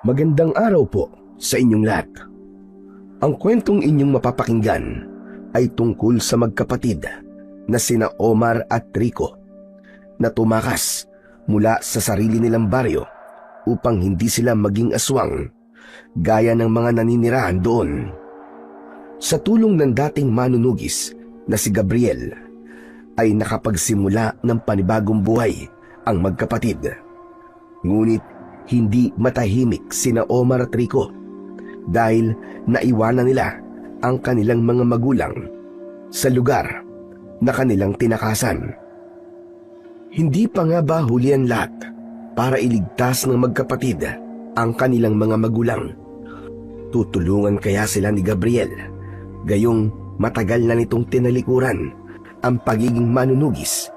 Magandang araw po sa inyong lahat. Ang kwentong inyong mapapakinggan ay tungkol sa magkapatid na sina Omar at Rico na tumakas mula sa sarili nilang baryo upang hindi sila maging aswang gaya ng mga naninirahan doon. Sa tulong ng dating manunugis na si Gabriel ay nakapagsimula ng panibagong buhay ang magkapatid. Ngunit hindi matahimik sina Omar at Rico dahil naiwanan nila ang kanilang mga magulang sa lugar na kanilang tinakasan. Hindi pa nga ba huli ang lahat para iligtas ng magkapatid ang kanilang mga magulang? Tutulungan kaya sila ni Gabriel, gayong matagal na nitong tinalikuran ang pagiging manunugis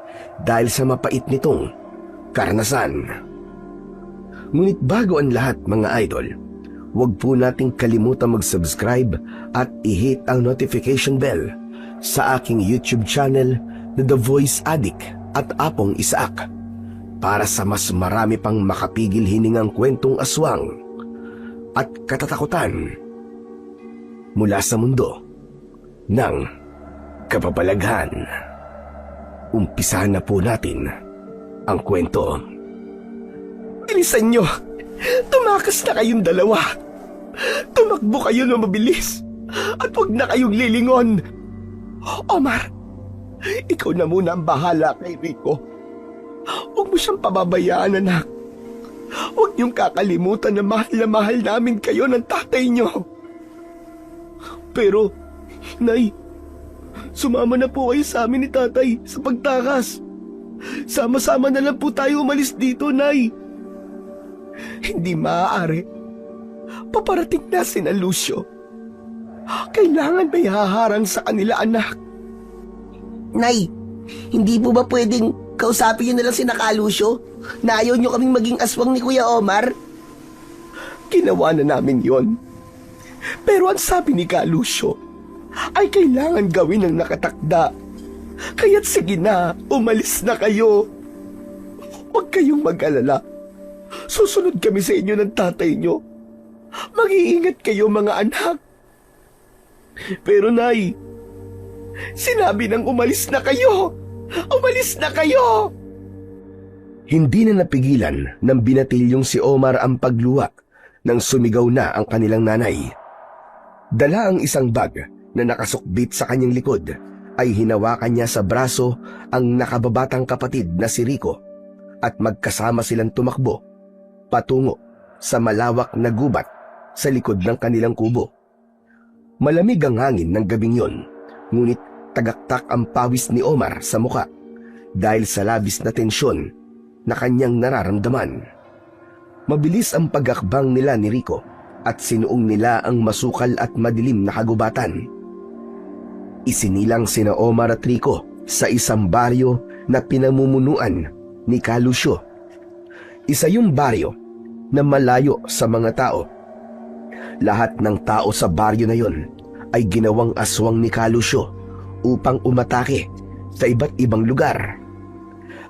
dahil sa mapait nitong karanasan. Ngunit bago ang lahat mga idol, huwag po nating kalimutan mag-subscribe at i-hit ang notification bell sa aking YouTube channel na The Voice Addict at Apong Isaac para sa mas marami pang makapigil hiningang kwentong aswang at katatakutan mula sa mundo ng kababalaghan. Umpisahan na po natin ang kwento. Bilisan nyo! Tumakas na kayong dalawa! Tumakbo kayo na mabilis! At huwag na kayong lilingon! Omar, ikaw na muna ang bahala kay Rico. Huwag mo siyang pababayaan, anak. Huwag niyong kakalimutan na mahal namin kayo ng tatay niyo. Pero, Nay, sumama na po kayo sa amin ni tatay sa pagtakas. Sama-sama na lang po tayo umalis dito, Nay. Hindi maaari. Paparating na sina Lucio. Kailangan may haharang sa kanila, anak. Nay, hindi po ba pwedeng kausapin niyo na lang si Lucio na ayaw niyo kaming maging aswang ni Kuya Omar? Ginawa na namin yon. Pero ang sabi ni Lucio ay kailangan gawin ng nakatakda. Kaya't sige na, umalis na kayo. Huwag kayong mag-alala. Susunod kami sa inyo ng tatay nyo. Mag-iingat kayo mga anak. Pero Nay, sinabi nang umalis na kayo. Umalis na kayo! Hindi na napigilan ng binatilyong si Omar ang pagluwa nang sumigaw na ang kanilang nanay. Dala ang isang bag na nakasukbit sa kanyang likod ay hinawakan niya sa braso ang nakababatang kapatid na si Rico at magkasama silang tumakbo patungo sa malawak na gubat sa likod ng kanilang kubo. Malamig ang hangin ng gabing yon, ngunit tagaktak ang pawis ni Omar sa muka dahil sa labis na tensyon na kanyang nararamdaman. Mabilis ang pagakbang nila ni Rico at sinuong nila ang masukal at madilim na kagubatan. Isinilang sina Omar at Rico sa isang baryo na pinamumunuan ni Lucio. Isa yung baryo na malayo sa mga tao. Lahat ng tao sa baryo na yon ay ginawang aswang ni Lucio upang umatake sa iba't ibang lugar.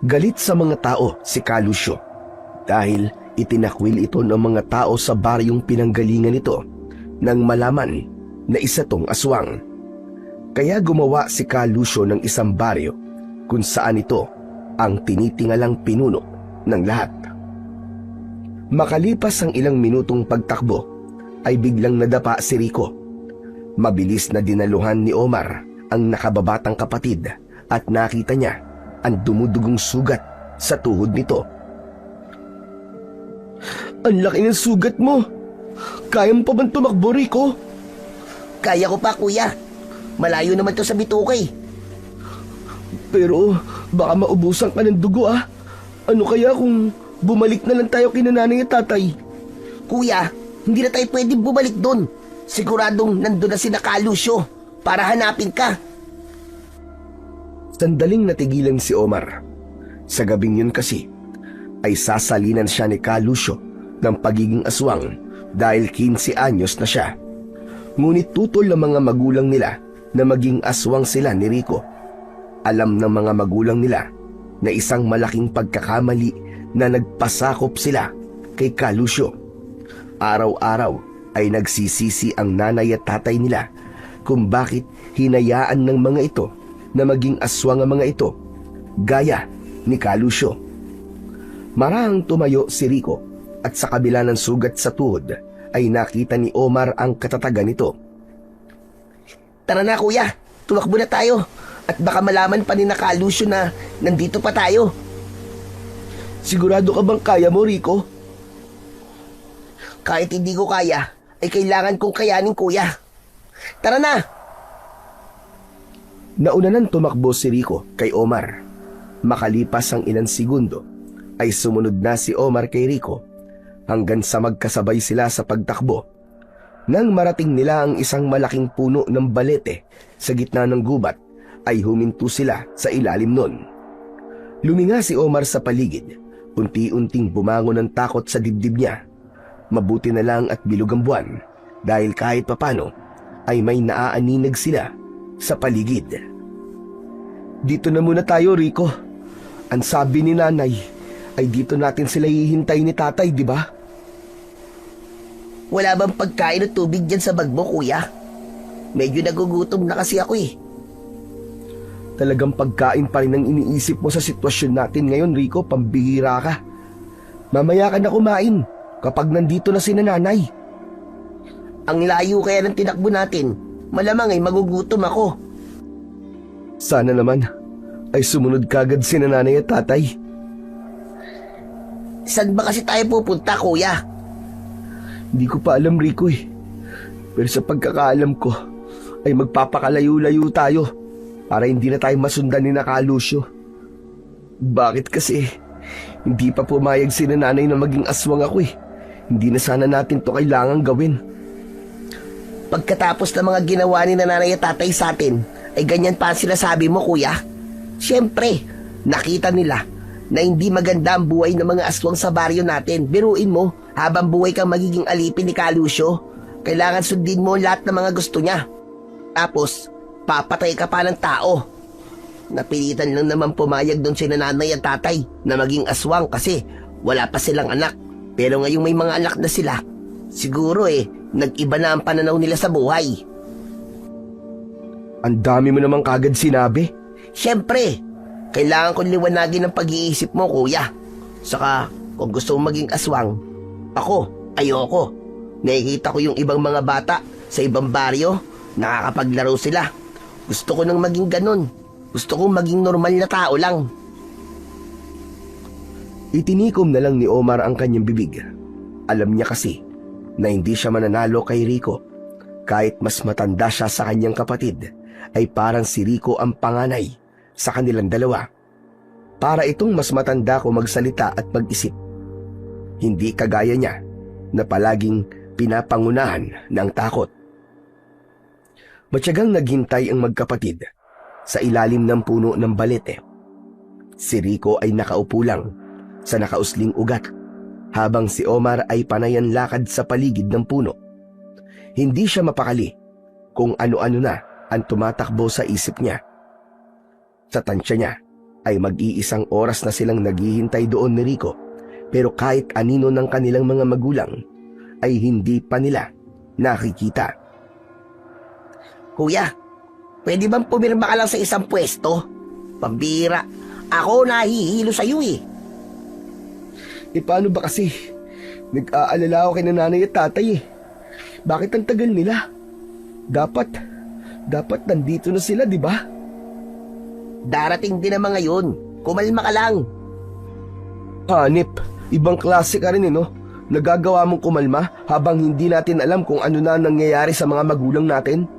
Galit sa mga tao si Lucio dahil itinakwil ito ng mga tao sa baryong pinanggalingan nito nang malaman na isa tong aswang. Kaya gumawa si Lucio ng isang baryo kung saan ito ang tinitingalang pinuno ng lahat. Makalipas ang ilang minutong pagtakbo ay biglang nadapa si Rico. Mabilis na dinaluhan ni Omar ang nakababatang kapatid at nakita niya ang dumudugong sugat sa tuhod nito. Ang laki ng sugat mo! Kaya mo pa bang tumakbo, Rico? Kaya ko pa, kuya. Malayo naman to sa bituke. Pero baka maubusan ka ng dugo, ah. Ano kaya kung bumalik na lang tayo kina nanay at tatay? Kuya, hindi na tayo pwedeng bumalik doon. Siguradong nandun na si Lucio para hanapin ka. Sandaling natigilan si Omar. Sa gabing yun kasi ay sasalinan siya ni Lucio ng pagiging aswang dahil 15 anyos na siya. Ngunit tutol ng mga magulang nila na maging aswang sila ni Rico. Alam ng mga magulang nila na isang malaking pagkakamali na nagpasakop sila kay Lucio. Araw-araw ay nagsisisi ang nanay at tatay nila kung bakit hinayaan ng mga ito na maging aswang ang mga ito, gaya ni Kalusyo. Marahang tumayo si Rico at sa kabila ng sugat sa tuhod ay nakita ni Omar ang katatagan nito. Tara na kuya, tumakbo na tayo. At baka malaman pa ni Kalusyo na nandito pa tayo. Sigurado ka bang kaya mo, Rico? Kahit hindi ko kaya, ay kailangan kong kayanin kuya. Tara na! Nauna nang tumakbo si Rico kay Omar. Makalipas ang ilang segundo, ay sumunod na si Omar kay Rico hanggang sa magkasabay sila sa pagtakbo. Nang marating nila ang isang malaking puno ng balete sa gitna ng gubat, ay huminto sila sa ilalim nun. Luminga si Omar sa paligid, unti-unting bumangon ng takot sa dibdib niya. Mabuti na lang at bilog ang buwan dahil kahit papano ay may naaaninag sila sa paligid. Dito na muna tayo, Rico. Ang sabi ni nanay ay dito natin sila hihintay ni tatay, di ba? Wala bang pagkain at tubig dyan sa bag mo kuya? Medyo nagugutom na kasi ako eh. Talagang pagkain pa rin ang iniisip mo sa sitwasyon natin ngayon, Rico. Pambihira ka. Mamaya ka na kumain kapag nandito na si nanay. Ang layo kaya ng tinakbo natin. Malamang ay magugutom ako. Sana naman ay sumunod kagad si nanay at tatay. Saan ba kasi tayo pupunta kuya? Hindi ko pa alam, Rico eh. Pero sa pagkakaalam ko ay magpapakalayo-layo tayo para hindi na tayo masundan ni Kalusyo. Bakit kasi? Hindi pa pumayag si nanay na maging aswang ako eh. Hindi na sana natin to kailangan gawin. Pagkatapos ng mga ginawa ni nanay at tatay sa atin, ay ganyan pa ang sinasabi mo kuya? Siyempre, nakita nila na hindi maganda ang buhay ng mga aswang sa baryo natin. Biruin mo, habang buhay kang magiging alipin ni Kalusyo, kailangan sundin mo lahat ng mga gusto niya. Tapos, papatay ka pa ng tao. Napilitan lang naman pumayag doon si nanay at tatay na maging aswang kasi wala pa silang anak. Pero ngayong may mga anak na sila, siguro nag-iba na ang pananaw nila sa buhay. Ang dami mo naman kagad sinabi. Siyempre, kailangan kong liwanagin ang pag-iisip mo kuya. Saka, kung gusto mong maging aswang, ako, ayoko. Nakikita ko yung ibang mga bata sa ibang baryo, nakakapaglaro sila. Gusto ko nang maging ganun. Gusto kong maging normal na tao lang. Itinikom na lang ni Omar ang kanyang bibig. Alam niya kasi na hindi siya mananalo kay Rico. Kahit mas matanda siya sa kanyang kapatid, ay parang si Rico ang panganay sa kanilang dalawa. Para itong mas matanda kung magsalita at mag-isip. Hindi kagaya niya na palaging pinapangunahan ng takot. Matyagang naghintay ang magkapatid sa ilalim ng puno ng balete. Si Rico ay nakaupo lang sa nakausling ugat habang si Omar ay panayan lakad sa paligid ng puno. Hindi siya mapakali kung ano-ano na ang tumatakbo sa isip niya. Sa tansya niya ay mag-iisang oras na silang naghihintay doon ni Rico, pero kahit anino ng kanilang mga magulang ay hindi pa nila nakikita. Kuya, pwede bang pumirma ka lang sa isang pwesto? Pambira, ako nahihilo sa'yo eh. Paano ba kasi? Nag-aalala ako kay nanay at tatay eh. Bakit ang tagal nila? Dapat nandito na sila, di ba? Darating din ang mga yun. Kumalma ka lang. Hanip, ibang klase ka rin no? Nagagawa mong kumalma habang hindi natin alam kung ano na nangyayari sa mga magulang natin?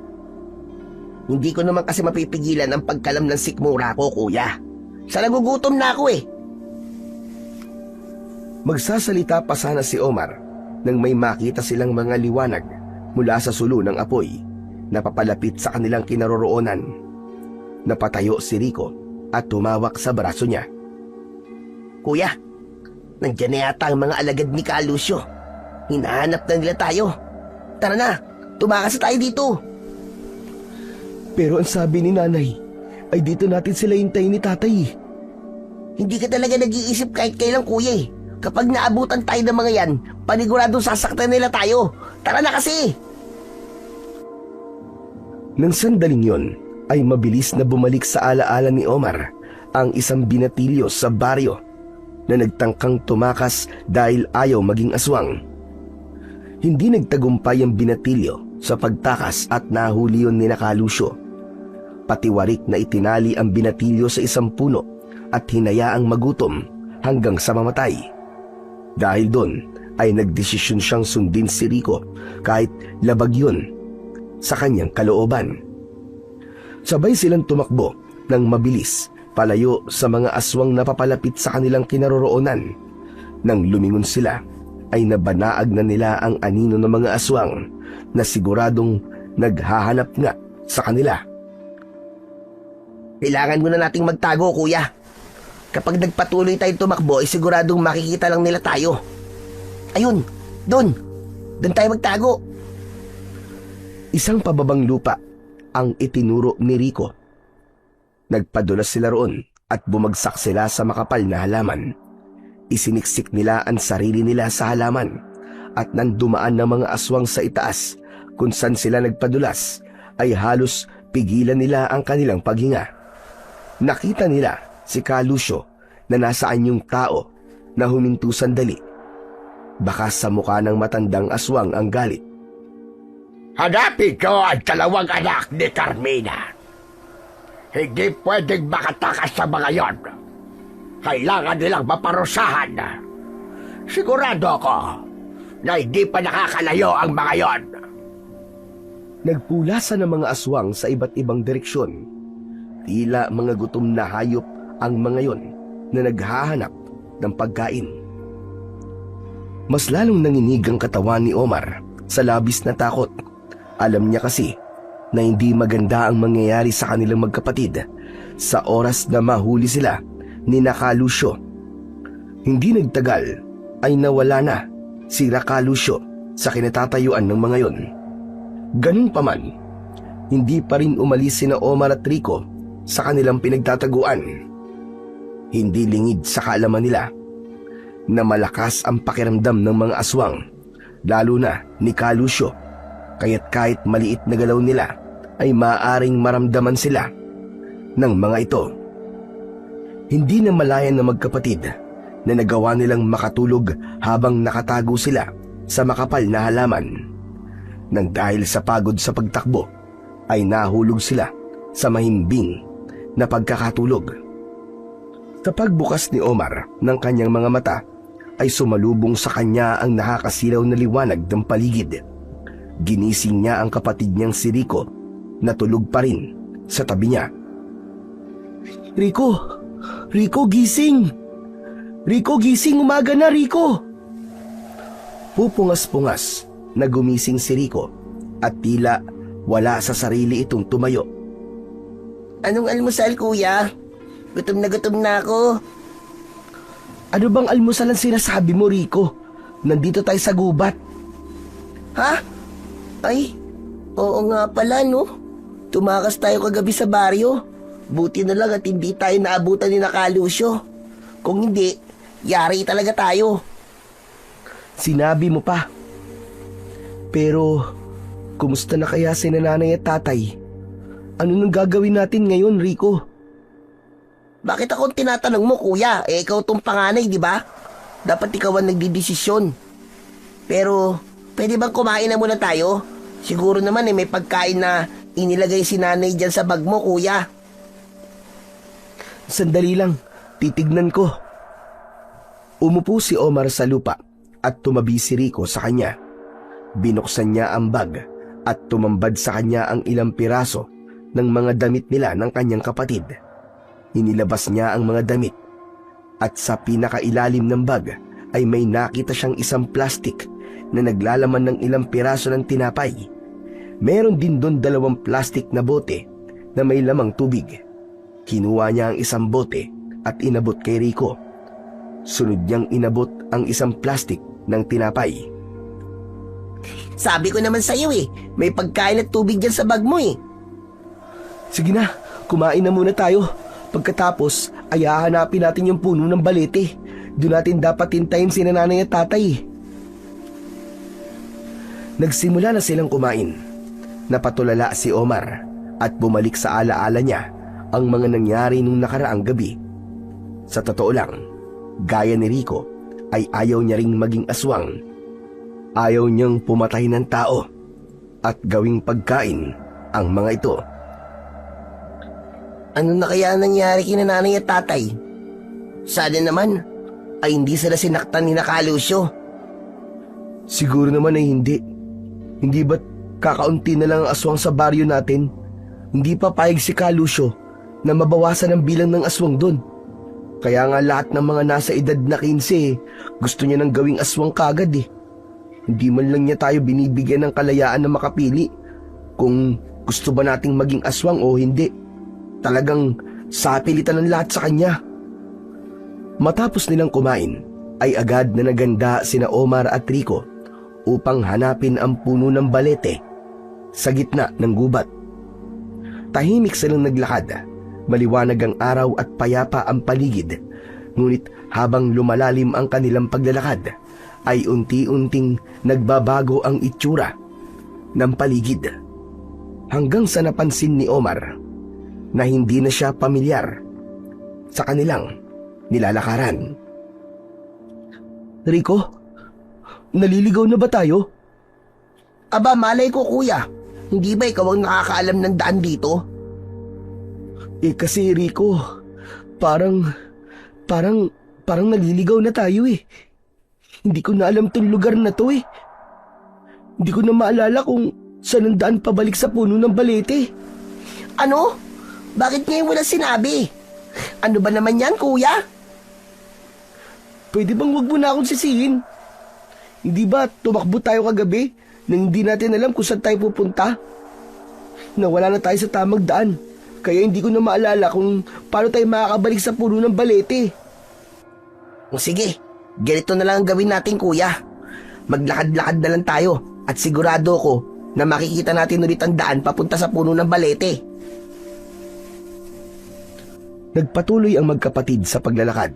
Hindi ko naman kasi mapipigilan ang pagkalam ng sikmura ko, kuya. Sa nagugutom na ako eh. Magsasalita pa sana si Omar nang may makita silang mga liwanag mula sa sulo ng apoy na papalapit sa kanilang kinaroroonan. Napatayo si Rico at tumawak sa braso niya. Kuya, nandiyan na yata ang mga alagad ni Kalusyo. Hinahanap na nila tayo. Tara na, tumakas tayo dito. Pero ang sabi ni nanay ay dito natin sila hintayin ni tatay. Hindi ka talaga nag-iisip kahit kailan kuya eh. Kapag naabutan tayo ng mga yan, paniguradong sasaktan nila tayo. Tara na kasi! Nang sandaling yon, ay mabilis na bumalik sa alaala ni Omar ang isang binatilyo sa baryo na nagtangkang tumakas dahil ayaw maging aswang. Hindi nagtagumpay ang binatilyo sa pagtakas at nahuli yun ni Lucio. Patiwarik na itinali ang binatilyo sa isang puno at hinayaang magutom hanggang sa mamatay. Dahil doon ay nagdesisyon siyang sundin si Rico kahit labag yun sa kanyang kalooban. Sabay silang tumakbo ng mabilis palayo sa mga aswang na papalapit sa kanilang kinaroroonan. Nang lumingon sila, ay nabanaag na nila ang anino ng mga aswang na siguradong naghahanap nga sa kanila. Kailangan muna nating magtago, kuya. Kapag nagpatuloy tayong tumakbo, ay siguradong makikita lang nila tayo. Ayun, doon. Doon tayo magtago. Isang pababang lupa ang itinuro ni Rico. Nagpadulas sila roon at bumagsak sila sa makapal na halaman. Isiniksik nila ang sarili nila sa halaman at nang dumaan ng mga aswang sa itaas kung saan sila nagpadulas ay halos pigilan nila ang kanilang paghinga. Nakita nila si Lucio na nasa anyong tao na huminto sandali. Baka sa mukha ng matandang aswang ang galit. Hanapin ko ang dalawang anak ni Carmina. Hindi pwedeng makatakas sa mga yon. Kailangan nilang maparusahan. Sigurado ako na hindi pa nakakalayo ang mga yon. Nagpulasan ng mga aswang sa iba't ibang direksyon. Tila mga gutom na hayop ang mga yon na naghahanap ng pagkain. Mas lalong nanginig ang katawan ni Omar sa labis na takot. Alam niya kasi na hindi maganda ang mangyayari sa kanilang magkapatid sa oras na mahuli sila ni Lucio. Hindi nagtagal ay nawala na si Lucio sa kinatatayuan ng mga yon. Ganun pa man, hindi pa rin umalis sina Omar at Rico sa kanilang pinagtataguan. Hindi lingid sa kaalaman nila na malakas ang pakiramdam ng mga aswang, lalo na ni Lucio. Kaya't kahit maliit na galaw nila ay maaaring maramdaman sila ng mga ito. Hindi na malayan ng magkapatid na nagawa nilang makatulog habang nakatago sila sa makapal na halaman. Nang dahil sa pagod sa pagtakbo ay nahulog sila sa mahimbing na pagkakatulog. Sa pagbukas ni Omar ng kanyang mga mata ay sumalubong sa kanya ang nakakasilaw na liwanag ng paligid. Ginising niya ang kapatid niyang si Rico na tulog pa rin sa tabi niya. Rico! Rico, gising! Rico, gising! Umaga na, Rico! Pupungas-pungas na gumising si Rico at tila wala sa sarili itong tumayo. Anong almusal, kuya? Gutom na ako. Ano bang almusal ang sinasabi mo, Rico? Nandito tayo sa gubat. Ha? Ay, oo nga pala, no? Tumakas tayo kagabi sa baryo. Buti na lang at hindi tayo naabutan ni Lucio. Kung hindi, yari talaga tayo. Sinabi mo pa. Pero, kumusta na kaya si nanay at tatay? Ano nang gagawin natin ngayon, Rico? Bakit ako tinatanong mo, kuya? Ikaw tong panganay, di ba? Dapat ikaw ang nagdidesisyon. Pero, pwede bang kumain na muna tayo? Siguro naman may pagkain na inilagay si nanay dyan sa bag mo, kuya. Sandali lang, titignan ko. Umupo si Omar sa lupa at tumabi si Rico sa kanya. Binuksan niya ang bag at tumambad sa kanya ang ilang piraso ng mga damit nila ng kanyang kapatid. Inilabas niya ang mga damit at sa pinakailalim ng bag ay may nakita siyang isang plastik na naglalaman ng ilang piraso ng tinapay. Meron din doon 2 plastik na bote na may lamang tubig. Kinuha niya ang isang bote at inabot kay Rico. Sunod niyang inabot ang isang plastik ng tinapay. Sabi ko naman sa'yo may pagkain at tubig dyan sa bag mo Sige na, kumain na muna tayo. Pagkatapos ay hahanapin natin yung puno ng balete. Doon natin dapat hintayin si nanay at tatay. Nagsimula na silang kumain. Napatulala si Omar at bumalik sa alaala niya ang mga nangyari nung nakaraang gabi. Sa totoo lang, gaya ni Rico, ay ayaw niya ring maging aswang. Ayaw niyang pumatay ng tao at gawing pagkain ang mga ito. Ano na kaya nangyari kina nanay at tatay? Sana naman ay hindi sila sinaktan ni Nakalusyo. Siguro naman ay hindi. Hindi ba't kakaunti na lang ang aswang sa baryo natin? Hindi pa payag si Kalusyo na mabawasan ang bilang ng aswang doon. Kaya nga lahat ng mga nasa edad na 15 gusto niya nang gawing aswang kagad eh. Hindi man lang niya tayo binibigyan ng kalayaan na makapili kung gusto ba nating maging aswang o hindi. Talagang sapilitan ng lahat sa kanya. Matapos nilang kumain, ay agad na naganda sina Omar at Rico upang hanapin ang puno ng balete sa gitna ng gubat. Tahimik silang naglakad, maliwanag ang araw at payapa ang paligid. Ngunit habang lumalalim ang kanilang paglalakad, ay unti-unting nagbabago ang itsura ng paligid. Hanggang sa napansin ni Omar na hindi na siya pamilyar sa kanilang nilalakaran. Rico, naliligaw na ba tayo? Aba, malay ko kuya. Hindi ba ikaw ang nakakaalam ng daan dito? Kasi Rico, parang naliligaw na tayo eh. Hindi ko na alam tong lugar na to eh. Hindi ko na maalala kung saan ang daan pabalik sa puno ng balete. Ano? Bakit ngayon wala sinabi? Ano ba naman yan, kuya? Pwede bang wag mo na akong sisihin? Hindi ba tumakbo tayo kagabi nang hindi natin alam kung saan tayo pupunta? Nawala na tayo sa tamang daan, kaya hindi ko na maalala kung paano tayo makakabalik sa puno ng balete. O sige, ganito na lang ang gawin natin, kuya. Maglakad-lakad na lang tayo at sigurado ko na makikita natin ulit ang daan papunta sa puno ng balete. Nagpatuloy ang magkapatid sa paglalakad.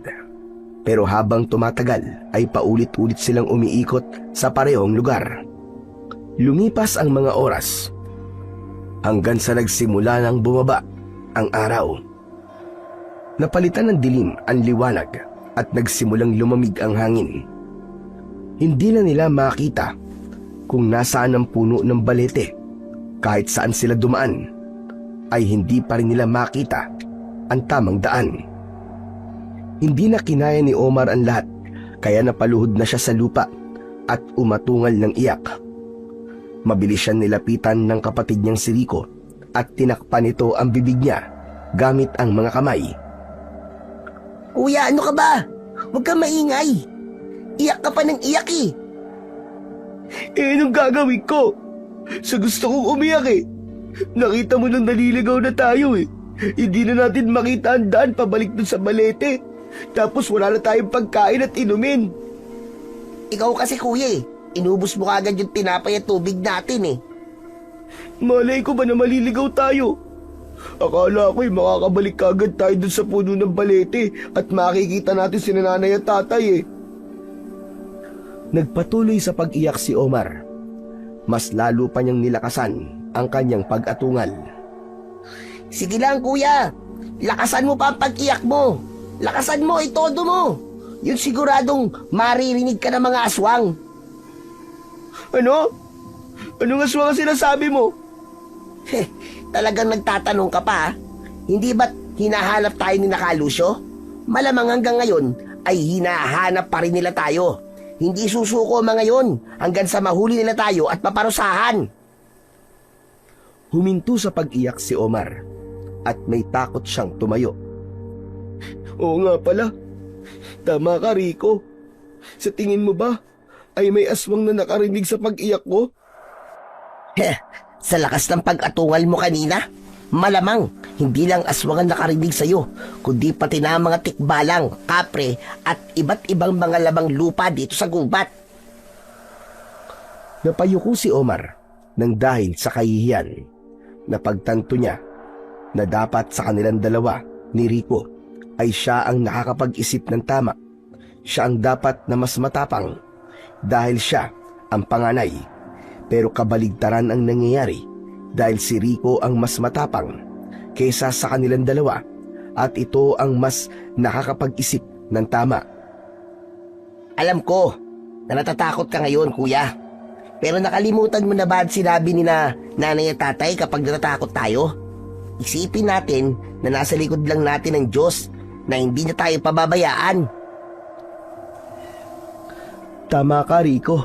Pero habang tumatagal ay paulit-ulit silang umiikot sa parehong lugar. Lumipas ang mga oras hanggang sa nagsimula ng bumaba ang araw. Napalitan ng dilim ang liwanag at nagsimulang lumamig ang hangin. Hindi na nila makita kung nasaan ang puno ng balete. Kahit saan sila dumaan ay hindi pa rin nila makita ang tamang daan. Hindi na kinaya ni Omar ang lahat, kaya napaluhod na siya sa lupa at umatungal ng iyak. Mabilis siyang nilapitan ng kapatid niyang si Rico at tinakpan ito ang bibig niya gamit ang mga kamay. Kuya, ano ka ba? Huwag kang maingay. Iyak ka pa ng iyak eh. Anong gagawin ko? Sa gusto kong umiyak eh. Nakita mo nang naliligaw na tayo eh. Hindi na natin makita ang daan pabalik dun sa balete. Tapos wala na tayong pagkain at inumin. Ikaw kasi kuya eh. Inubos mo kagad yung tinapay at tubig natin eh. Malay ko ba na maliligaw tayo? Akala ko'y makakabalik kagad tayo dun sa puno ng balete at makikita natin si nanay at tatay eh. Nagpatuloy sa pag-iyak si Omar. Mas lalo pa niyang nilakasan ang kanyang pag-atungal. Sige lang kuya. Lakasan mo pa ang pag-iyak mo. Lakasan mo, itodo mo. Yung siguradong maririnig ka ng mga aswang. Ano? Anong aswang ang sinasabi mo? Talagang nagtatanong ka pa. Hindi ba't hinahanap tayo ni Nakalusyo? Malamang hanggang ngayon ay hinahanap pa rin nila tayo. Hindi susuko mga yon hanggang sa mahuli nila tayo at maparusahan. Huminto sa pag-iyak si Omar at may takot siyang tumayo. Oo nga pala. Tama ka, Rico. Sa tingin mo ba ay may aswang na nakarinig sa pag-iyak ko? Sa lakas ng pag-atungal mo kanina, malamang hindi lang aswang ang nakarinig sa'yo, kundi pati na mga tikbalang, kapre at iba't ibang mga labang lupa dito sa gubat. Napayuko si Omar nang dahil sa kahihiyan. Napagtanto niya na dapat sa kanilang dalawa ni Rico ay siya ang nakakapag-isip ng tama. Siya ang dapat na mas matapang dahil siya ang panganay. Pero kabaligtaran ang nangyayari dahil si Rico ang mas matapang kaysa sa kanilang dalawa at ito ang mas nakakapag-isip ng tama. Alam ko na natatakot ka ngayon, kuya. Pero nakalimutan mo na ba at sinabi ni na nanay at tatay kapag natatakot tayo? Isipin natin na nasa likod lang natin ng Diyos na hindi niya tayo pababayaan. Tama ka, Rico.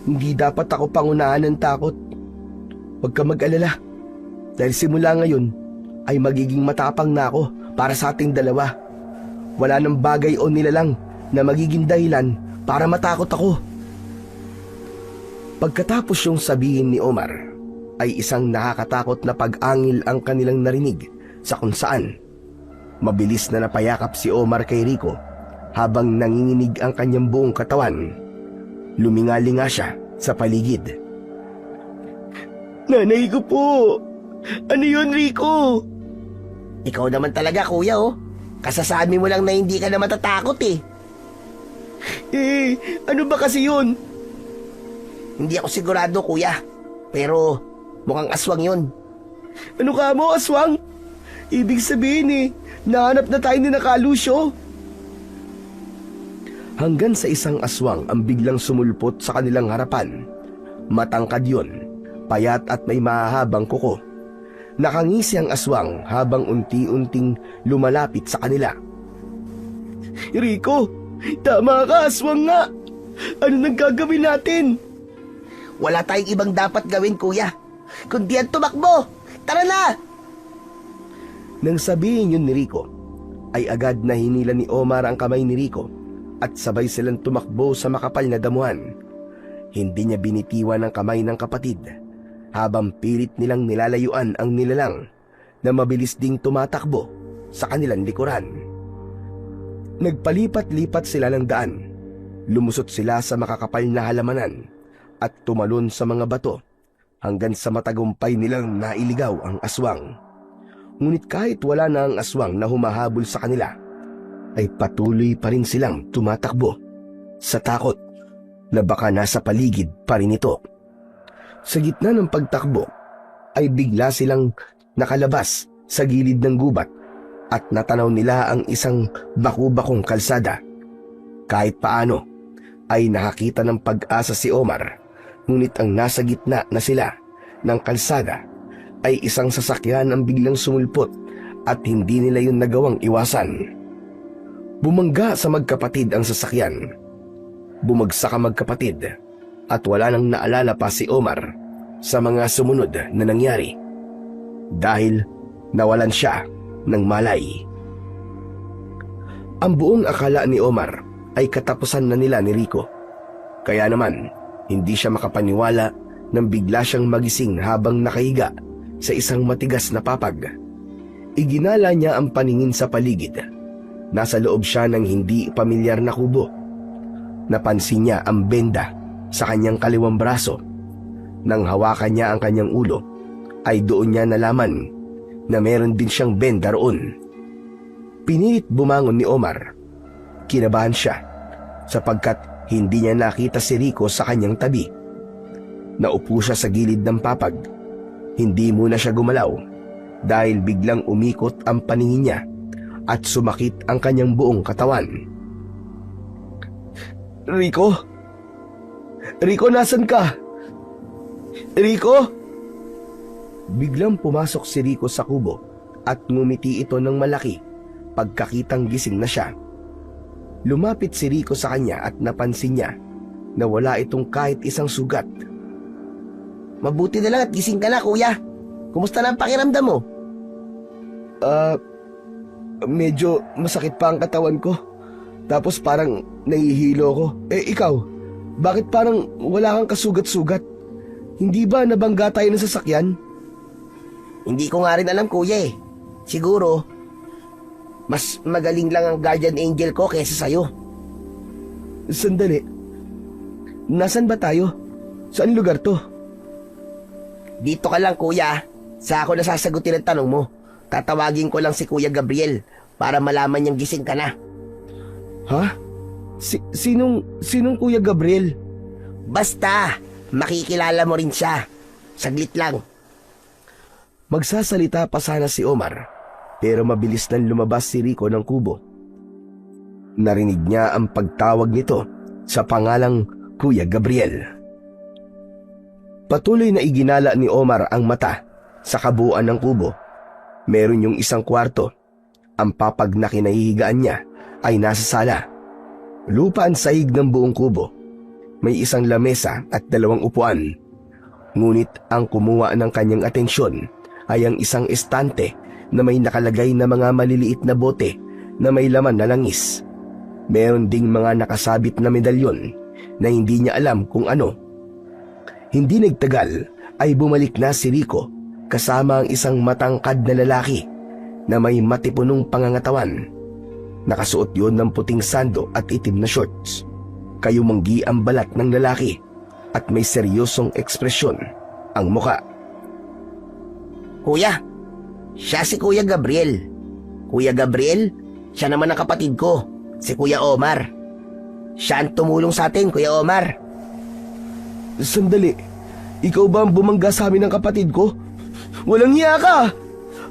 Hindi dapat ako pangunahan ng takot. Huwag ka mag-alala. Dahil simula ngayon ay magiging matapang na ako para sa ating dalawa. Wala nang bagay o nilalang na magiging dahilan para matakot ako. Pagkatapos yung sabihin ni Omar, ay isang nakakatakot na pag-angil ang kanilang narinig sa kung saan. Mabilis na napayakap si Omar kay Rico habang nanginginig ang kanyang buong katawan. Lumingalinga siya sa paligid. Nanay ko po! Ano yun, Rico? Ikaw naman talaga, kuya, oh. Kasasabi mo lang na hindi ka na matatakot eh. Ano ba kasi yun? Hindi ako sigurado, kuya. Pero mukhang aswang yun. Ano ka mo, aswang? Ibig sabihin nahanap na tayo ni Nakalusyo. Hanggang sa isang aswang ang biglang sumulpot sa kanilang harapan. Matangkad yun, payat at may mahahabang kuko. Nakangisi ang aswang habang unti-unting lumalapit sa kanila. Rico, tama ka, aswang nga. Ano nang gagawin natin? Wala tayong ibang dapat gawin, kuya, kundi ang tumakbo. Tara na! Nang sabihin yun ni Rico, ay agad na hinila ni Omar ang kamay ni Rico at sabay silang tumakbo sa makapal na damuhan. Hindi niya binitiwan ang kamay ng kapatid habang pilit nilang nilalayuan ang nilalang na mabilis ding tumatakbo sa kanilang likuran. Nagpalipat-lipat sila ng daan. Lumusot sila sa makakapal na halamanan at tumalon sa mga bato hanggang sa matagumpay nilang nailigaw ang aswang. Ngunit kahit wala na ang aswang na humahabol sa kanila, ay patuloy pa rin silang tumatakbo sa takot na baka nasa paligid pa rin ito. Sa gitna ng pagtakbo ay bigla silang nakalabas sa gilid ng gubat at natanaw nila ang isang baku-bakong kalsada. Kahit paano ay nakakita ng pag-asa si Omar, ngunit ang nasa gitna na sila ng kalsada ay isang sasakyan ang biglang sumulpot at hindi nila yun nagawang iwasan. Bumangga sa magkapatid ang sasakyan. Bumagsak ang magkapatid at wala nang naalala pa si Omar sa mga sumunod na nangyari dahil nawalan siya ng malay. Ang buong akala ni Omar ay katapusan na nila ni Rico. Kaya naman, hindi siya makapaniwala nang bigla siyang magising habang nakahiga sa isang matigas na papag. Iginala niya ang paningin sa paligid. Nasa loob siya ng hindi pamilyar na kubo. Napansin niya ang benda sa kanyang kaliwang braso. Nang hawakan niya ang kanyang ulo, ay doon niya nalaman na meron din siyang benda roon. Pinilit bumangon ni Omar. Kinabahan siya sapagkat hindi niya nakita si Rico sa kanyang tabi. Naupo siya sa gilid ng papag. Hindi muna siya gumalaw dahil biglang umikot ang paningin niya at sumakit ang kanyang buong katawan. Rico? Rico, nasan ka? Rico? Biglang pumasok si Rico sa kubo at ngumiti ito ng malaki pagkakitang gising na siya. Lumapit si Rico sa kanya at napansin niya na wala itong kahit isang sugat. Mabuti na lang at gising ka na, kuya. Kumusta na ang pakiramdam mo? Medyo masakit pa ang katawan ko. Tapos parang nahihilo ko. Ikaw, bakit parang wala kang kasugat-sugat? Hindi ba nabangga tayo ng sasakyan? Hindi ko nga rin alam, kuya eh. Siguro, mas magaling lang ang guardian angel ko kaysa sa'yo. Sandali. Nasaan ba tayo? Saan lugar to? Dito ka lang, kuya. Sa ako nasasagutin ang tanong mo. Tatawagin ko lang si Kuya Gabriel para malaman niyang gising ka na. Ha? Sinong Kuya Gabriel? Basta, makikilala mo rin siya. Saglit lang. Magsasalita pa sana si Omar, pero mabilis nang lumabas si Rico ng kubo. Narinig niya ang pagtawag nito sa pangalang Kuya Gabriel. Patuloy na iginala ni Omar ang mata sa kabuuan ng kubo. Meron yung isang kwarto. Ang papag na kinahihigaan niya ay nasa sala. Lupa ang sahig ng buong kubo. May isang lamesa at 2 upuan. Ngunit ang kumuha ng kanyang atensyon ay ang isang estante na may nakalagay na mga maliliit na bote na may laman na langis. Meron ding mga nakasabit na medalyon na hindi niya alam kung ano. Hindi nagtagal ay bumalik na si Rico kasama ang isang matangkad na lalaki na may matipunong pangangatawan. Nakasuot yun ng puting sando at itim na shorts. Kayumanggi ang balat ng lalaki at may seryosong ekspresyon ang muka. Kuya, siya si Kuya Gabriel. Kuya Gabriel, siya naman ang kapatid ko, si Kuya Omar. Siya ang tumulong sa atin, Kuya Omar. Sandali, ikaw ba ang bumangga sa amin ng kapatid ko? Walang hiya ka!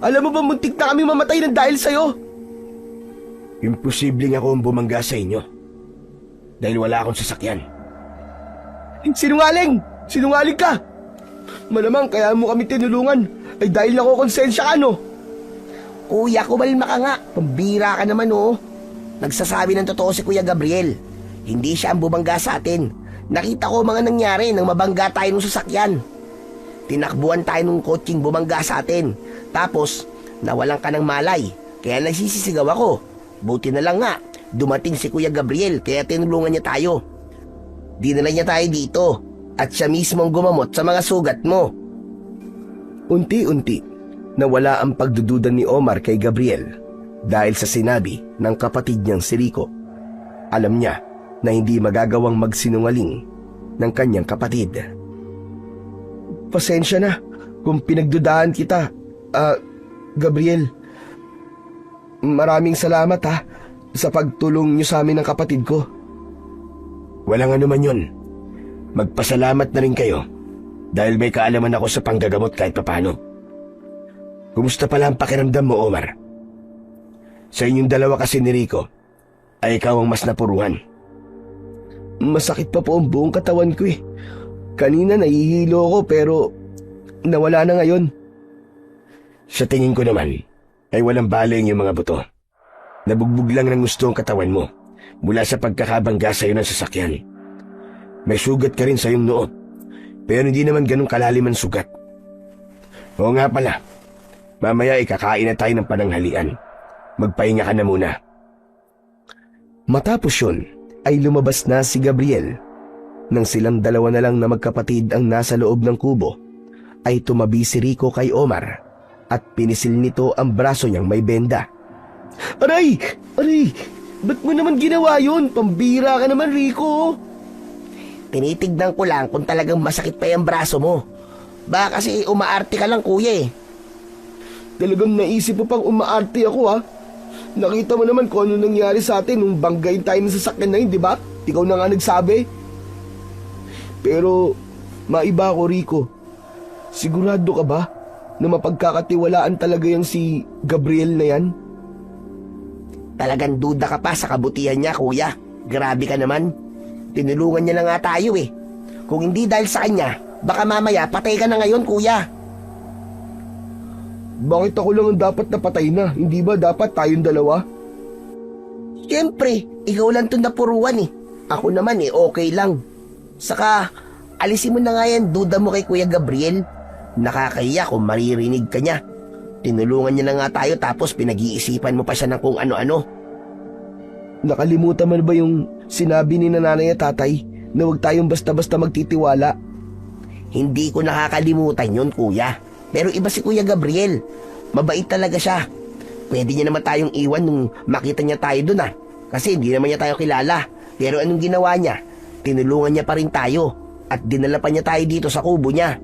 Alam mo ba muntik na kami mamatay ng dahil sa'yo? Imposibleng ako ang bumangga sa inyo. Dahil wala akong sasakyan. Sinungaling! Sinungaling ka! Malamang kaya mo kami tinulungan ay dahil nakokonsensya ka, no? Kuya, kumalma ka nga. Pambira ka naman, oh. Nagsasabi ng totoo si Kuya Gabriel. Hindi siya ang bumangga sa atin. Nakita ko mga nangyari nang mabangga tayo ng sasakyan. Tinakbuhan tayo ng kotseng bumangga sa atin. Tapos, nawalan ka ng malay. Kaya nagsisisigaw ako. Buti na lang nga, dumating si Kuya Gabriel kaya tinulungan niya tayo. Dinala niya tayo dito at siya mismo ang gumamot sa mga sugat mo. Unti-unti, nawala ang pagdududa ni Omar kay Gabriel dahil sa sinabi ng kapatid niyang si Rico. Alam niya na hindi magagawang magsinungaling ng kanyang kapatid. Pasensya na kung pinagdudahan kita, Gabriel. Maraming salamat sa pagtulong niyo sa amin ng kapatid ko. Walang anuman yun. Magpasalamat na rin kayo dahil may kaalaman ako sa panggagamot kahit papano. Kumusta pala ang pakiramdam mo, Omar? Sa inyong dalawa kasi ni Rico, ay ikaw ang mas napuruhan. Masakit pa po ang buong katawan ko eh. Kanina nahihilo ako pero nawala na ngayon. Sa tingin ko naman, ay walang baling yung mga buto. Nabugbog lang ng gusto ang katawan mo mula sa pagkakabangga sa iyo ng sasakyan. May sugat ka rin sa iyong noo, pero hindi naman ganun kalalim ang sugat. Oo nga pala, mamaya ikakain na tayo ng pananghalian. Magpahinga ka na muna. Matapos yun, ay lumabas na si Gabriel. Nang silang dalawa na lang na magkapatid ang nasa loob ng kubo, ay tumabi si Rico kay Omar at pinisil nito ang braso niyang may benda. Aray! Aray! Ba't mo naman ginawa yun? Pambira ka naman, Rico! Tinitignan ko lang kung talagang masakit pa yung braso mo. Baka kasi umaarte ka lang, kuya eh. Talagang naisip mo pang umaarte ako, Nakita mo naman kung ano nangyari sa atin nung banggain tayo ng sasakyan na yun, di ba? Ikaw na nga nagsabi. Pero, maiba ako, Rico. Sigurado ka ba na mapagkakatiwalaan talaga yung si Gabriel na yan? Talagang duda ka pa sa kabutihan niya, kuya. Grabe ka naman. Tinulungan niya na nga tayo eh. Kung hindi dahil sa kanya, baka mamaya patay ka na ngayon, kuya. Bakit ako lang ang dapat napatay na? Hindi ba dapat tayong dalawa? Siyempre, ikaw lang itong napuruan eh. Ako naman okay lang. Saka, alisin mo na nga yan duda mo kay Kuya Gabriel. Nakakahiya kung maririnig ka niya. Tinulungan niya na nga tayo tapos pinag-iisipan mo pa siya ng kung ano-ano. Nakalimutan mo ba yung sinabi ni nanay at tatay na huwag tayong basta-basta magtitiwala? Hindi ko nakakalimutan yun, kuya. Pero iba si Kuya Gabriel. Mabait talaga siya. Pwede niya naman tayong iwan nung makita niya tayo dun Kasi hindi naman niya tayo kilala. Pero anong ginawa niya? Tinulungan niya pa rin tayo. At dinala pa niya tayo dito sa kubo niya.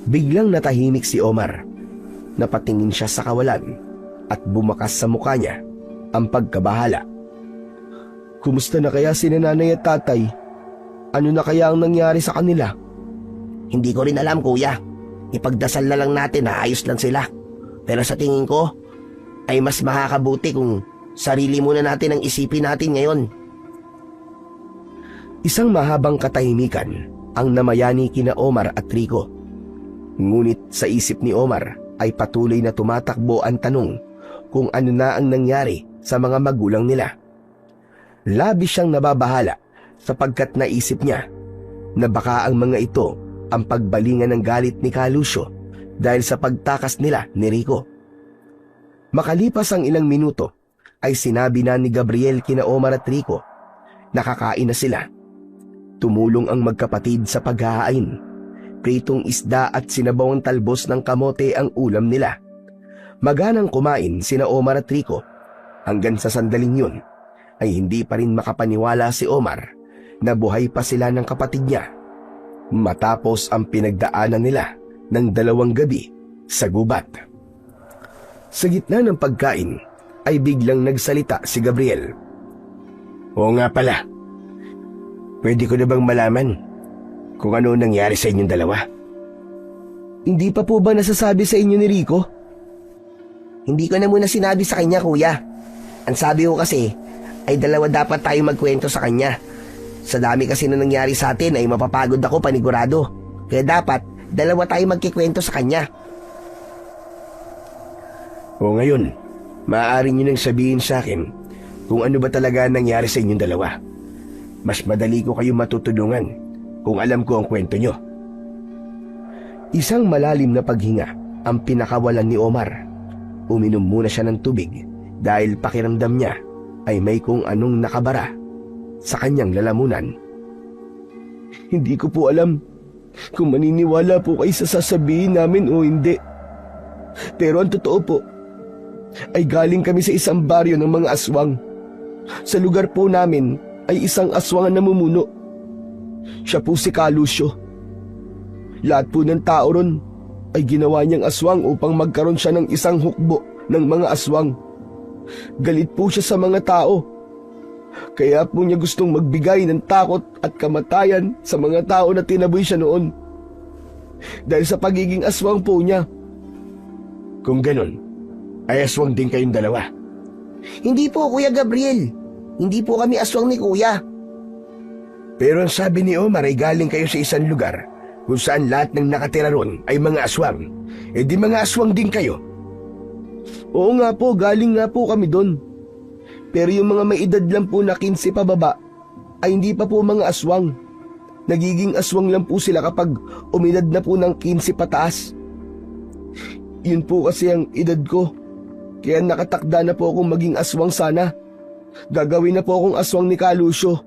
Biglang natahimik si Omar. Napatingin siya sa kawalan at bumakas sa mukha niya ang pagkabahala. Kumusta na kaya si nanay at tatay? Ano na kaya ang nangyari sa kanila? Hindi ko rin alam, kuya. Ipagdasal na lang natin na ayos lang sila. Pero sa tingin ko, ay mas makakabuti kung sarili muna natin ang isipin natin ngayon. Isang mahabang katahimikan ang namayani kina Omar at Rico. Ngunit sa isip ni Omar ay patuloy na tumatakbo ang tanong kung ano na ang nangyari sa mga magulang nila. Labis siyang nababahala sapagkat naisip niya na baka ang mga ito ang pagbalingan ng galit ni Calusio dahil sa pagtakas nila ni Rico. Makalipas ang ilang minuto ay sinabi na ni Gabriel kina Omar at Rico na kakain na sila. Tumulong ang magkapatid sa paghahain. Pritong isda at sinabawang talbos ng kamote ang ulam nila. Maganang kumain sina Omar at Rico. Hanggang sa sandaling yun ay hindi pa rin makapaniwala si Omar na buhay pa sila ng kapatid niya matapos ang pinagdaanan nila ng 2 gabi sa gubat. Sa gitna ng pagkain ay biglang nagsalita si Gabriel. Oo nga pala, pwede ko na bang malaman kung ano nangyari sa inyong dalawa? Hindi pa po ba nasasabi sa inyo ni Rico? Hindi ko na muna sinabi sa kanya, kuya. Ang sabi ko kasi ay 2 dapat tayo magkwento sa kanya. Sa dami kasi na nangyari sa atin ay mapapagod ako panigurado. Kaya dapat 2 tayo magkikwento sa kanya. O ngayon, maaari niyo nang sabihin sa akin kung ano ba talaga nangyari sa inyong dalawa. Mas madali ko kayo matutulungan kung alam ko ang kwento nyo. Isang malalim na paghinga ang pinakawalan ni Omar. Uminom muna siya ng tubig dahil pakiramdam niya ay may kung anong nakabara sa kanyang lalamunan. Hindi ko po alam kung maniniwala po kayo sa sasabihin namin o hindi. Pero ang totoo po ay galing kami sa isang baryo ng mga aswang. Sa lugar po namin ay isang aswang ang namumuno. Siya po si Calusio. Lahat po ng tao ron ay ginawa niyang aswang upang magkaroon siya ng isang hukbo ng mga aswang. Galit po siya sa mga tao. Kaya po niya gustong magbigay ng takot at kamatayan sa mga tao na tinaboy siya noon. Dahil sa pagiging aswang po niya. Kung ganon, ay aswang din kayong dalawa. Hindi po, Kuya Gabriel. Hindi po kami aswang ni Kuya. Pero ang sabi ni Omar ay galing kayo sa isang lugar kung saan lahat ng nakatira ron ay mga aswang. E di mga aswang din kayo. Oo nga po, galing nga po kami doon. Pero yung mga may edad lang po na 15 pababa ay hindi pa po mga aswang. Nagiging aswang lang po sila kapag umidad na po ng 15 pataas. Yun po kasi ang edad ko. Kaya nakatakda na po akong maging aswang sana. Gagawin na po akong aswang ni Calusio.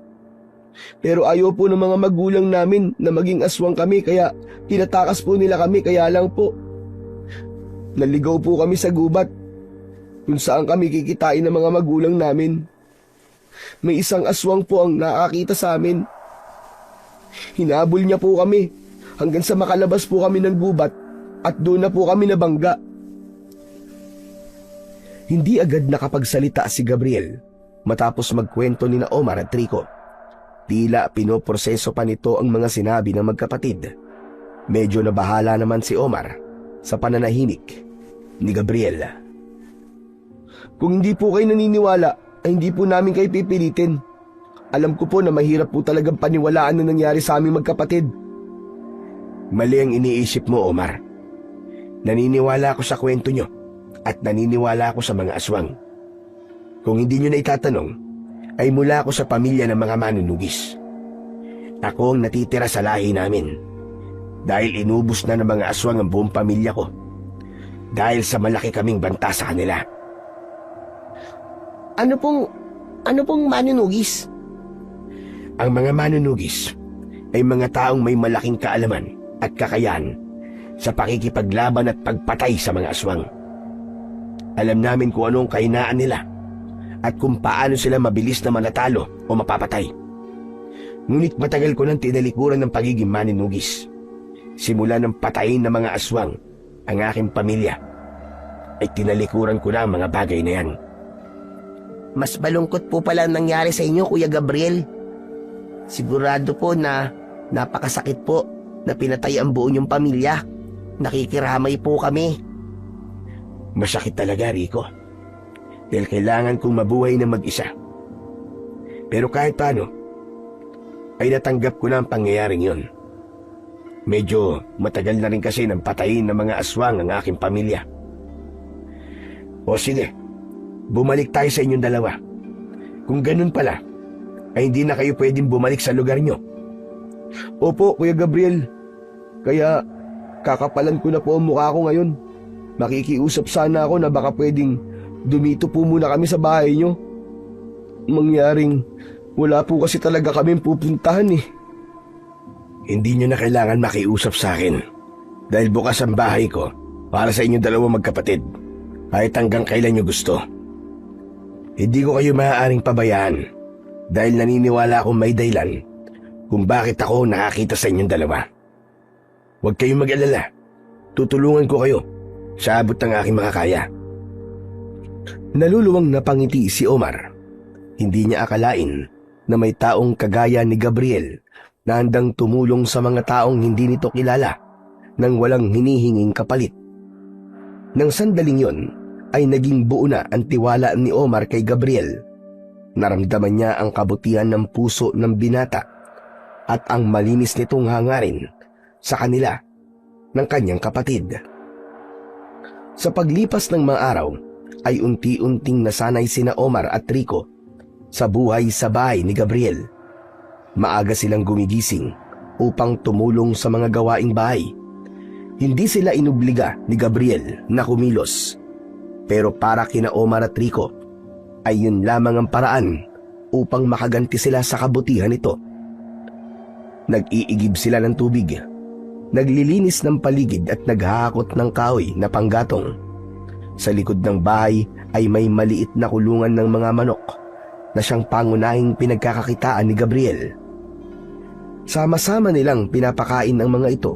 Pero ayaw po ng mga magulang namin na maging aswang kami kaya tinatakas po nila kami kaya lang po. Naligaw po kami sa gubat kung saan kami kikitain ng mga magulang namin. May isang aswang po ang nakakita sa amin. Hinabol niya po kami hanggang sa makalabas po kami ng gubat at doon na po kami nabangga. Hindi agad nakapagsalita si Gabriel matapos magkwento ni Omar at Rico. Tila pinoproseso pa nito ang mga sinabi ng magkapatid. Medyo nabahala naman si Omar sa pananahimik ni Gabriel. Kung hindi po kayo naniniwala, ay hindi po namin kayo pipilitin. Alam ko po na mahirap po talagang paniwalaan na nangyari sa aming magkapatid. Mali ang iniisip mo, Omar. Naniniwala ako sa kwento nyo at naniniwala ako sa mga aswang. Kung hindi nyo na itatanong, ay mula ako sa pamilya ng mga manunugis. Ako ang natitira sa lahi namin dahil inubos na ng mga aswang ang buong pamilya ko dahil sa malaki kaming banta sa kanila. Ano pong manunugis? Ang mga manunugis ay mga taong may malaking kaalaman at kakayahan sa pakikipaglaban at pagpatay sa mga aswang. Alam namin kung anong kahinaan nila at kung paano sila mabilis na manatalo o mapapatay. Ngunit matagal ko nang tinalikuran ng pagiging manunugis. Simula ng patayin ng mga aswang ang aking pamilya, ay tinalikuran ko na ang mga bagay na yan. Mas malungkot po pala ang nangyari sa inyo, Kuya Gabriel. Sigurado po na napakasakit po na pinatay ang buo niyong pamilya. Nakikiramay po kami. Masakit talaga, Rico. Dahil kailangan kong mabuhay na mag-isa. Pero kahit paano, ay natanggap ko na ang pangyayaring yon. Medyo matagal na rin kasi nang patayin ng mga aswang ang aking pamilya. O sige, bumalik tayo sa inyong dalawa. Kung ganun pala, ay hindi na kayo pwedeng bumalik sa lugar nyo. Opo, Kuya Gabriel. Kaya kakapalan ko na po ang mukha ko ngayon. Makikiusap sana ako na baka pwedeng dumito po muna kami sa bahay nyo. Mangyaring wala po kasi talaga kaming pupuntahan eh. Hindi nyo na kailangan makiusap sa akin. Dahil bukas ang bahay ko para sa inyong dalawang magkapatid. Kahit hanggang kailan nyo gusto. Hindi ko kayo maaaring pabayaan. Dahil naniniwala akong may dahilan kung bakit ako nakakita sa inyong dalawa. Huwag kayong mag-alala. Tutulungan ko kayo sa abot ng aking makakaya. Naluluwang napangiti si Omar. Hindi niya akalain na may taong kagaya ni Gabriel na handang tumulong sa mga taong hindi nito kilala nang walang hinihinging kapalit. Nang sandaling yon ay naging buo na ang tiwala ni Omar kay Gabriel. Naramdaman niya ang kabutihan ng puso ng binata at ang malinis nitong hangarin sa kanila ng kanyang kapatid. Sa paglipas ng mga araw ay unti-unting nasanay sina Omar at Rico sa buhay sa bahay ni Gabriel. Maaga silang gumigising upang tumulong sa mga gawaing bahay. Hindi sila inubliga ni Gabriel na kumilos. Pero para kina Omar at Rico ay yun lamang ang paraan upang makaganti sila sa kabutihan nito. Nag-iigib sila ng tubig, naglilinis ng paligid at naghahakot ng kahoy na panggatong. Sa likod ng bahay ay may maliit na kulungan ng mga manok na siyang pangunahing pinagkakakitaan ni Gabriel. Sama-sama nilang pinapakain ang mga ito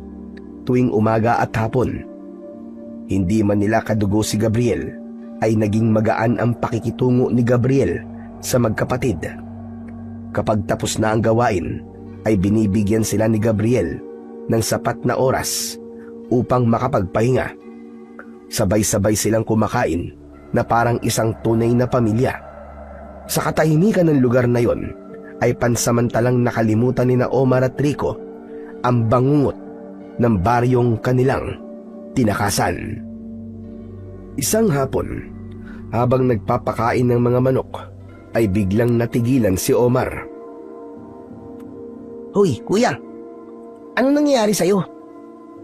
tuwing umaga at hapon. Hindi man nila kadugo si Gabriel, ay naging magaan ang pakikitungo ni Gabriel sa magkapatid. Kapag tapos na ang gawain, ay binibigyan sila ni Gabriel ng sapat na oras upang makapagpahinga. Sabay-sabay silang kumakain na parang isang tunay na pamilya. Sa katahimikan ng lugar na yon, ay pansamantalang nakalimutan ni na Omar at Rico ang bangungot ng baryong kanilang tinakasan. Isang hapon, habang nagpapakain ng mga manok, ay biglang natigilan si Omar. Hoy, kuya, ano nangyayari sa'yo?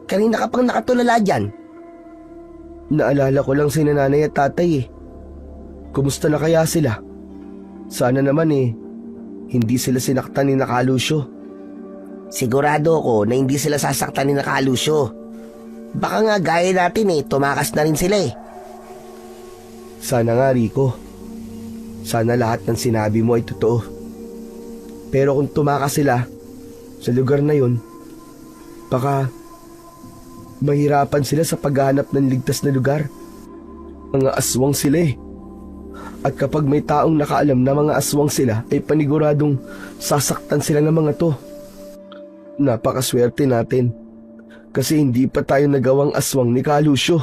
Kanina ka pang nakatulala dyan. Naalala ko lang si nanay at tatay eh. Kumusta na kaya sila? Sana naman hindi sila sinaktan ni Nakalusyo. Sigurado ako na hindi sila sasaktan ni Nakalusyo. Baka nga gaya natin tumakas na rin sila eh. Sana nga, Rico. Sana lahat ng sinabi mo ay totoo. Pero kung tumakas sila sa lugar na yon, baka mahirapan sila sa paghahanap ng ligtas na lugar. Mga aswang sila eh. At kapag may taong nakaalam na mga aswang sila, ay paniguradong sasaktan sila ng mga to. Napakaswerte natin kasi hindi pa tayo nagawang aswang ni Kalusyo.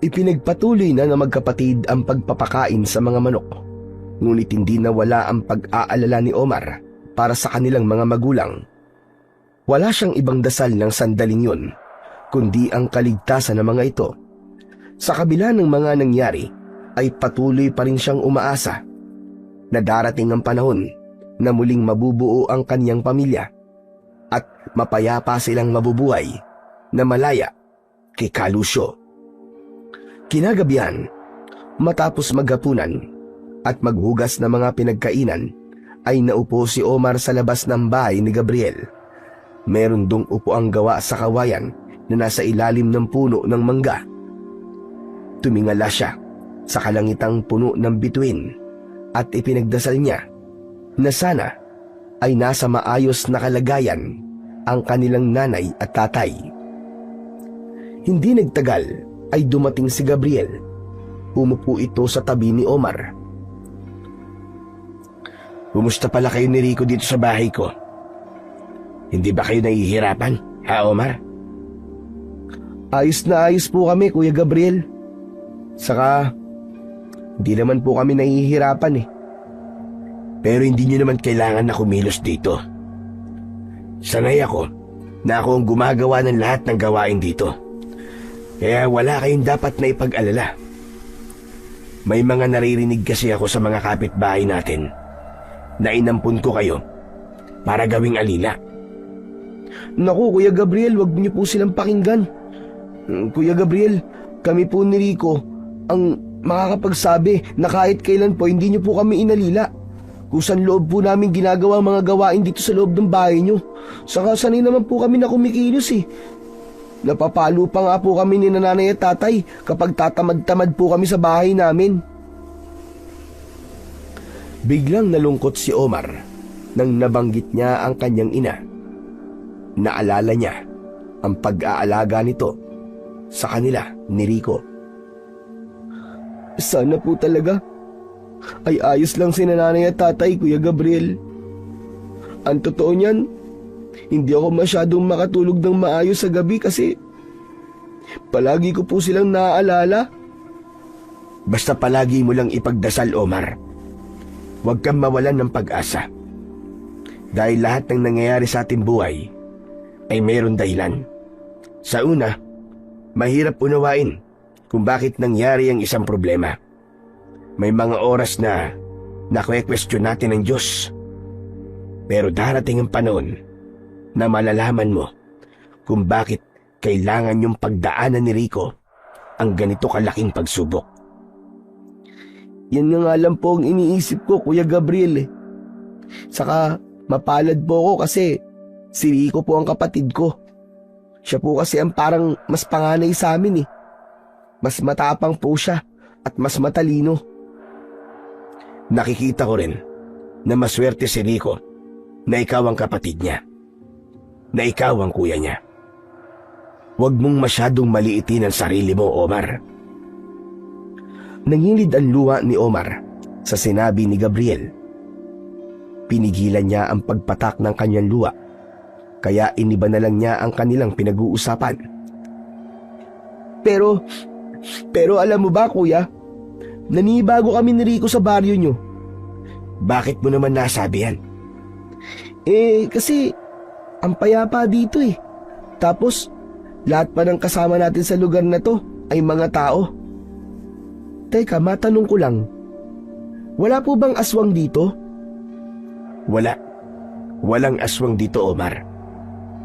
Ipinagpatuloy na ng magkapatid ang pagpapakain sa mga manok. Ngunit hindi nawala ang pag-aalala ni Omar para sa kanilang mga magulang. Wala siyang ibang dasal ng sandaling yun, kundi ang kaligtasan ng mga ito. Sa kabila ng mga nangyari, ay patuloy pa rin siyang umaasa na darating ang panahon na muling mabubuo ang kanyang pamilya at mapayapa silang mabubuhay na malaya kay Kalusyo. Kinagabihan, matapos maghapunan at maghugas ng mga pinagkainan, ay naupo si Omar sa labas ng bahay ni Gabriel. Meron dong upuang gawa sa kawayan na nasa ilalim ng puno ng mangga. Tumingala siya sa kalangitang puno ng bituin at ipinagdasal niya na sana ay nasa maayos na kalagayan ang kanilang nanay at tatay. Hindi nagtagal ay dumating si Gabriel. Umupo ito sa tabi ni Omar. Kumusta pala kayo ni Rico dito sa bahay ko? Hindi ba kayo nahihirapan, ha Omar? Ayos na ayos po kami, Kuya Gabriel. Saka, hindi naman po kami nahihirapan eh. Pero hindi nyo naman kailangan na kumilos dito. Sanay ako na ako ang gumagawa ng lahat ng gawain dito. Kaya wala kayong dapat na ipag-alala. May mga naririnig kasi ako sa mga kapitbahay natin na inampun ko kayo para gawing alila. Naku, Kuya Gabriel, wag niyo po silang pakinggan. Kuya Gabriel, kami po ni Rico ang makakapagsabi na kahit kailan po hindi niyo po kami inalila. Kusan loob po namin ginagawa ang mga gawain dito sa loob ng bahay niyo. Saka sanay naman po kami na kumikilos eh. Napapalo pa nga po kami ni nanay at tatay kapag tatamad-tamad po kami sa bahay namin. Biglang nalungkot si Omar nang nabanggit niya ang kanyang ina. Naalala niya ang pag-aalaga nito sa kanila ni Rico. Sana po talaga ay ayos lang si nanay at tatay, Kuya Gabriel. Ang totoo niyan, hindi ako masyadong makatulog ng maayos sa gabi kasi palagi ko po silang naaalala. Basta palagi mo lang ipagdasal, Omar. Huwag kang mawalan ng pag-asa. Dahil lahat ng nangyayari sa ating buhay ay mayroon dahilan. Sa una, mahirap unawain kung bakit nangyari ang isang problema. May mga oras na nakwe-question natin ang Diyos. Pero darating ang panahon na malalaman mo kung bakit kailangan yung pagdaanan ni Rico ang ganito kalaking pagsubok. Yan nga lang po ang iniisip ko, Kuya Gabriel eh. Saka mapalad po ako kasi si Rico po ang kapatid ko. Siya po kasi ang parang mas panganay sa amin eh. Mas matapang po siya at mas matalino. Nakikita ko rin na maswerte si Rico na ikaw ang kapatid niya. Na ikaw ang kuya niya. Huwag mong masyadong maliitin ang sarili mo, Omar. Nangilid ang luha ni Omar sa sinabi ni Gabriel. Pinigilan niya ang pagpatak ng kanyang luha, kaya iniba na lang niya ang kanilang pinag-uusapan. Pero alam mo ba, Kuya? Nanibago kami ni Rico sa baryo niyo. Bakit mo naman nasabi yan? Kasi ang payapa dito eh. Tapos, lahat pa ng kasama natin sa lugar na to ay mga tao. Teka, matanong ko lang. Wala po bang aswang dito? Wala. Walang aswang dito, Omar.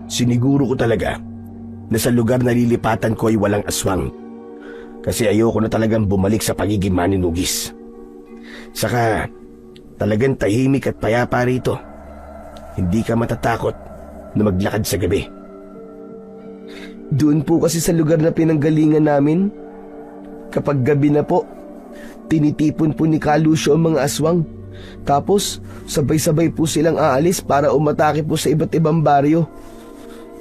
Siniguro ko talaga na sa lugar na lilipatan ko ay walang aswang. Kasi ayoko na talagang bumalik sa pagiging maninugis. Saka, talagang tahimik at payapa rito. Hindi ka matatakot na maglakad sa gabi. Doon po kasi sa lugar na pinanggalingan namin, kapag gabi na po, tinitipon po ni Kalusyo ang mga aswang. Tapos, sabay-sabay po silang aalis para umatake po sa iba't ibang baryo.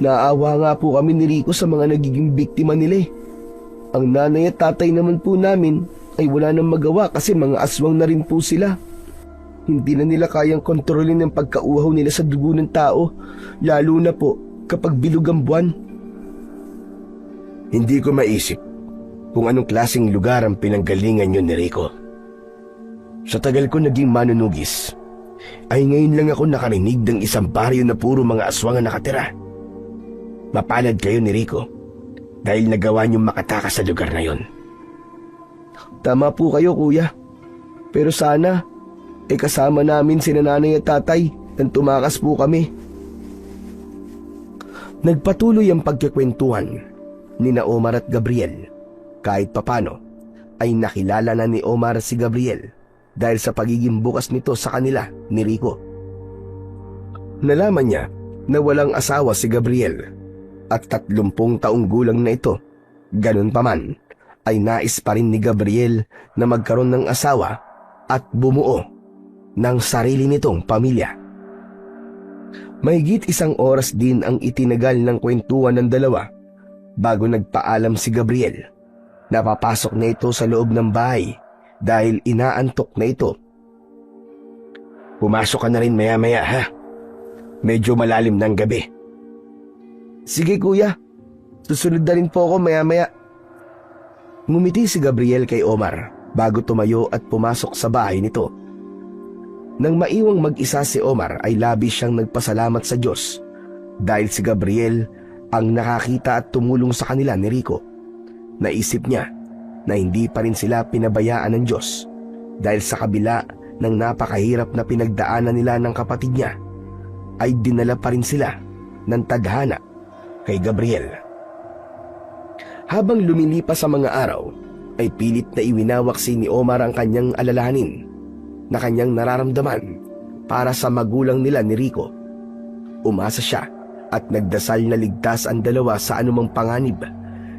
Naawa nga po kami ni Rico sa mga nagiging biktima nila eh. Ang nanay at tatay naman po namin ay wala nang magawa kasi mga aswang na rin po sila. Hindi na nila kayang kontrolin ang pagkauhaw nila sa dugo ng tao, lalo na po kapag bilog ang buwan. Hindi ko maisip kung anong klaseng lugar ang pinanggalingan nyo ni Rico. Sa tagal ko naging manunugis, ay ngayon lang ako nakarinig ng isang baryo na puro mga aswang ang nakatira. Mapalad kayo ni Rico dahil nagawa niyong makatakas sa lugar na yon. Tama po kayo, Kuya. Pero sana, kasama namin si nanay at tatay nang tumakas po kami. Nagpatuloy ang pagkikwentuhan ni na Omar at Gabriel. Kahit papano ay nakilala na ni Omar si Gabriel dahil sa pagiging bukas nito sa kanila ni Rico. Nalaman niya na walang asawa si Gabriel at 30 taong gulang na ito. Ganun pa man, ay nais pa rin ni Gabriel na magkaroon ng asawa at bumuo ng sarili nitong pamilya. Mahigit 1 oras din ang itinagal ng kwentuhan ng dalawa bago nagpaalam si Gabriel. Napapasok na ito sa loob ng bahay dahil inaantok na ito. Pumasok ka na rin maya-maya, ha? Medyo malalim ng gabi. Sige kuya, susunod na rin po ako maya-maya. Ngumiti si Gabriel kay Omar bago tumayo at pumasok sa bahay nito. Nang maiwang mag-isa si Omar ay labis siyang nagpasalamat sa Diyos dahil si Gabriel ang nakakita at tumulong sa kanila ni Rico. Naisip niya na hindi pa rin sila pinabayaan ng Diyos dahil sa kabila ng napakahirap na pinagdaanan nila ng kapatid niya ay dinala pa rin sila ng tadhana kay Gabriel. Habang lumilipas sa mga araw, ay pilit na iwinawaksi ni Omar ang kanyang alalahanin na kanyang nararamdaman para sa magulang nila ni Rico. Umasa siya at nagdasal na ligtas ang dalawa sa anumang panganib,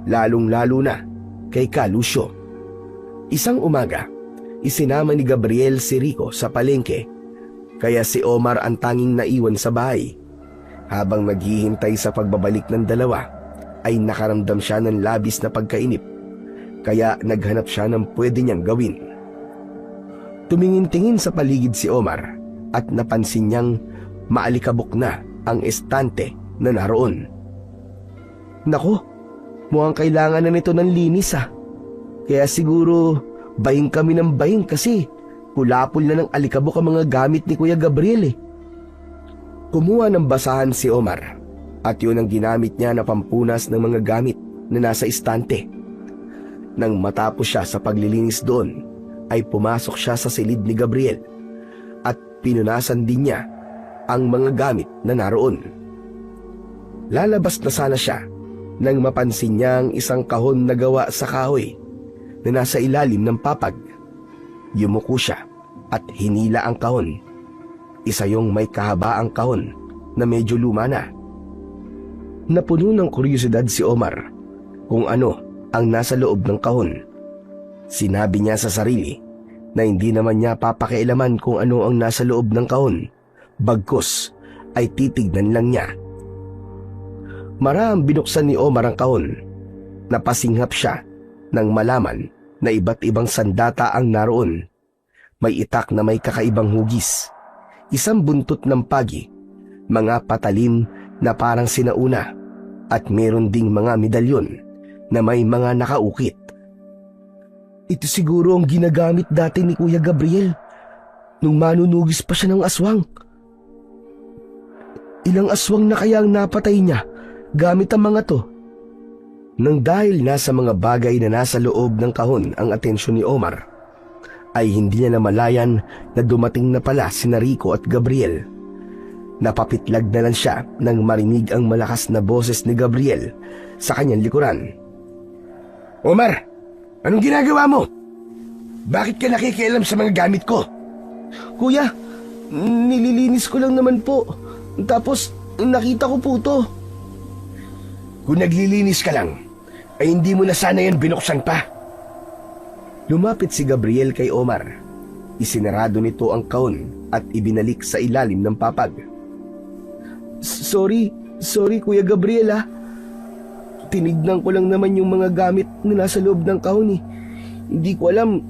lalong-lalo na kay Ka Lucio. Isang umaga, isinama ni Gabriel si Rico sa palengke, kaya si Omar ang tanging naiwan sa bahay. Habang naghihintay sa pagbabalik ng dalawa, ay nakaramdam siya ng labis na pagkainip, kaya naghanap siya ng pwede niyang gawin. Tumingin-tingin sa paligid si Omar at napansin niyang maalikabok na ang estante na naroon. Nako, mukhang kailangan na nito ng linis Kaya siguro bahing kami ng bahing kasi pulapol na ng alikabok ang mga gamit ni Kuya Gabriel Kumuha ng basahan si Omar at yun ang ginamit niya na pampunas ng mga gamit na nasa estante. Nang matapos siya sa paglilinis doon, ay pumasok siya sa silid ni Gabriel at pinunasan din niya ang mga gamit na naroon. Lalabas na sana siya nang mapansin niya ang isang kahon na gawa sa kahoy na nasa ilalim ng papag. Yumuko siya at hinila ang kahon. Isa yung may kahabaang kahon na medyo luma na. Napuno ng kuryosidad si Omar kung ano ang nasa loob ng kahon. Sinabi niya sa sarili na hindi naman niya papakialaman kung ano ang nasa loob ng kahon, bagkus ay titignan lang niya. Marahang binuksan ni Omar ang kahon. Napasinghap siya nang malaman na iba't ibang sandata ang naroon. May itak na may kakaibang hugis, isang buntot ng pagi, mga patalim na parang sinauna, at meron ding mga medalyon na may mga nakaukit. Ito siguro ang ginagamit dati ni Kuya Gabriel nung manunugis pa siya ng aswang. Ilang aswang na kaya ang napatay niya gamit ang mga to? Nang dahil nasa mga bagay na nasa loob ng kahon ang atensyon ni Omar, ay hindi niya namalayan na dumating na pala sina Rico at Gabriel. Napapitlag na lang siya nang marinig ang malakas na boses ni Gabriel sa kanyang likuran. Omar, anong ginagawa mo? Bakit ka nakikialam sa mga gamit ko? Kuya, nililinis ko lang naman po. Tapos nakita ko po to. Kung naglilinis ka lang, ay hindi mo na sana yan binuksan pa. Lumapit si Gabriel kay Omar. Isinarado nito ang kahon at ibinalik sa ilalim ng papag. Sorry Kuya Gabriel Tinignan ko lang naman yung mga gamit na nasa loob ng kahon Hindi ko alam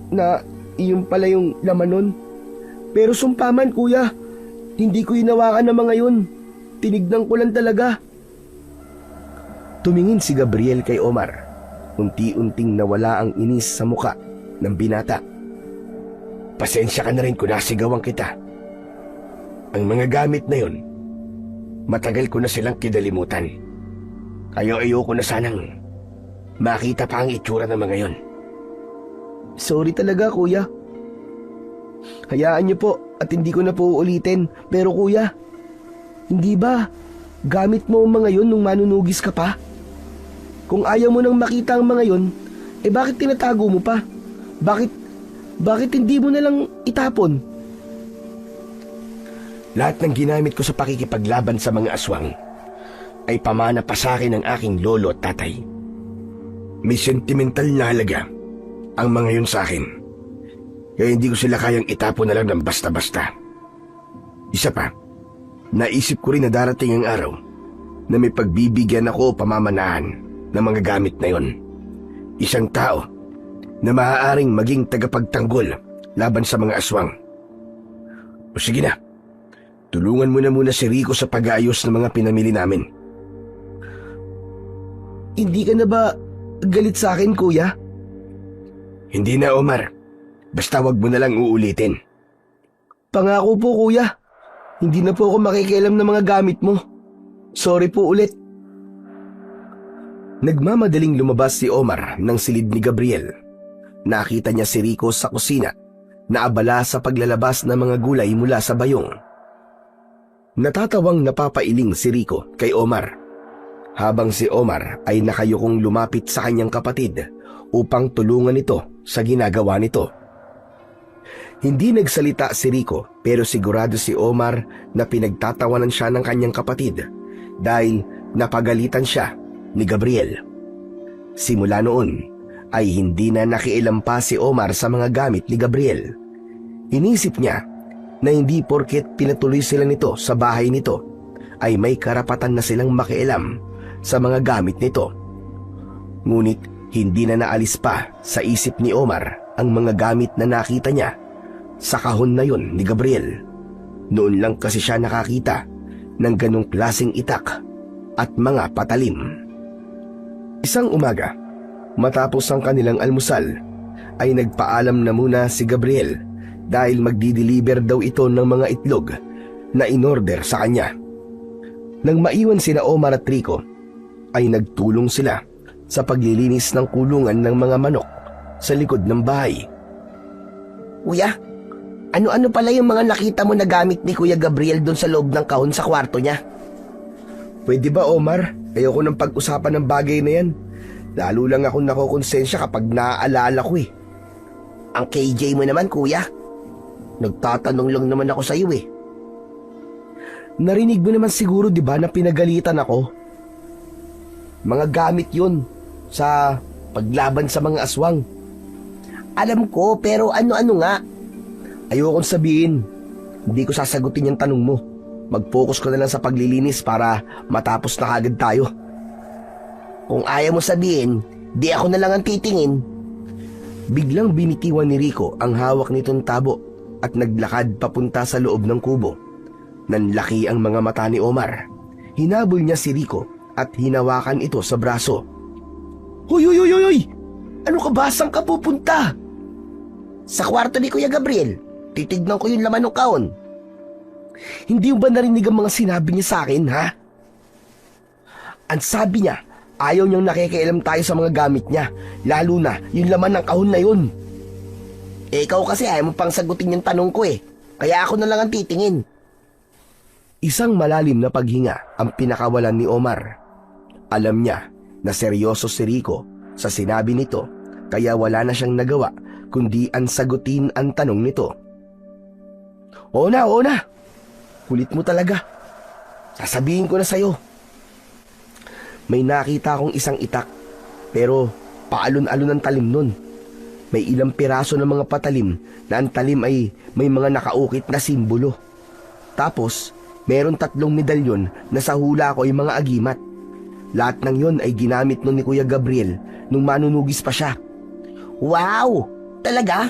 na iyon pala yung laman nun. Pero sumpaman kuya, hindi ko hinawakan ng mga yun. Tinignan ko lang talaga. Tumingin si Gabriel kay Omar. Unti-unting nawala ang inis sa muka ng binata. Pasensya ka na rin kung nasigawan kita. Ang mga gamit na yun, matagal ko na silang kinalimutan. Kaya ayoko na sanang makita pa ang itsura ng mga yon. Sorry talaga kuya. Hayaan niyo po at hindi ko na po uulitin. Pero kuya, hindi ba gamit mo ang mga yon nung manunugis ka pa? Kung ayaw mo nang makita ang mga yon, bakit tinatago mo pa? Bakit hindi mo na lang itapon? Lahat ng ginamit ko sa pakikipaglaban sa mga aswang ay pamana pa sa akin ng aking lolo at tatay. May sentimental na halaga ang mga yun sa akin. Kaya hindi ko sila kayang itapon na lang ng basta-basta. Isa pa, naisip ko rin na darating ang araw na may pagbibigyan ako o pamamanahan ng mga gamit na yon. Isang tao na maaaring maging tagapagtanggol laban sa mga aswang. O sige na, tulungan mo na muna si Rico sa pag-aayos ng mga pinamili namin. Hindi ka na ba galit sa akin, kuya? Hindi na, Omar. Basta wag mo na lang uulitin. Pangako po, kuya. Hindi na po ako makikialam ng mga gamit mo. Sorry po ulit. Nagmamadaling lumabas si Omar ng silid ni Gabriel. Nakita niya si Rico sa kusina na abala sa paglalabas ng mga gulay mula sa bayong. Natatawang napapailing si Rico kay Omar, habang si Omar ay nakayukong lumapit sa kanyang kapatid upang tulungan ito sa ginagawa nito. Hindi nagsalita si Rico pero sigurado si Omar na pinagtatawanan siya ng kanyang kapatid dahil napagalitan siya ni Gabriel. Simula noon ay hindi na nakialam pa si Omar sa mga gamit ni Gabriel. Inisip niya na hindi porket pinatuloy sila nito sa bahay nito ay may karapatan na silang makialam sa mga gamit nito. Ngunit hindi na naalis pa sa isip ni Omar ang mga gamit na nakita niya sa kahon na yon ni Gabriel. Noon lang kasi siya nakakita ng ganong klaseng itak at mga patalim. Isang umaga, matapos ang kanilang almusal, ay nagpaalam na muna si Gabriel dahil magdi-deliver daw ito ng mga itlog na inorder sa kanya. Nang maiwan sina Omar at Rico, ay nagtulong sila sa paglilinis ng kulungan ng mga manok sa likod ng bahay. Kuya, ano-ano pala yung mga nakita mo na gamit ni Kuya Gabriel doon sa loob ng kahon sa kwarto niya? Pwede ba, Omar? Ayoko ng pag-usapan ng bagay na yan. Lalo lang ako nakokonsensya kapag naaalala ko eh. Ang KJ mo naman, kuya. Nagtatanong lang naman ako sa iyo eh. Narinig mo naman siguro, di ba, na pinagalitan ako? Mga gamit yun sa paglaban sa mga aswang. Alam ko, pero ano-ano nga? Ayokong sabihin. Hindi ko sasagutin yung tanong mo. Mag-focus ka na lang sa paglilinis para matapos na kagad tayo. Kung ayaw mo sabihin, di ako na lang ang titingin. Biglang binitiwan ni Rico ang hawak nitong tabo at naglakad papunta sa loob ng kubo. Nanlaki ang mga mata ni Omar. Hinabol niya si Rico at hinawakan ito sa braso. Hoy, hoy, hoy, hoy, hoy! Ano ka ba? Saan ka pupunta? Sa kwarto ni Kuya Gabriel. Titignan ko yung laman ng kahon. Hindi mo ba narinig ang mga sinabi niya sa akin, ha? Ang sabi niya, ayaw niyang nakikialam tayo sa mga gamit niya, lalo na yung laman ng kahon na yun. Ikaw kasi ayaw mo pang sagutin yung tanong ko eh. Kaya ako na lang ang titingin. Isang malalim na paghinga ang pinakawalan ni Omar. Alam niya na seryoso si Rico sa sinabi nito, kaya wala na siyang nagawa kundi ang sagutin ang tanong nito. Oo na, oo na. Kulit mo talaga. Sasabihin ko na sa'yo. May nakita akong isang itak, pero paalon-alon ang talim nun. May ilang piraso ng mga patalim na ang talim ay may mga nakaukit na simbolo. Tapos, meron 3 medalyon na sa hula ko ay mga agimat. Lahat ng yon ay ginamit nun ni Kuya Gabriel nung manunugis pa siya. Wow! Talaga?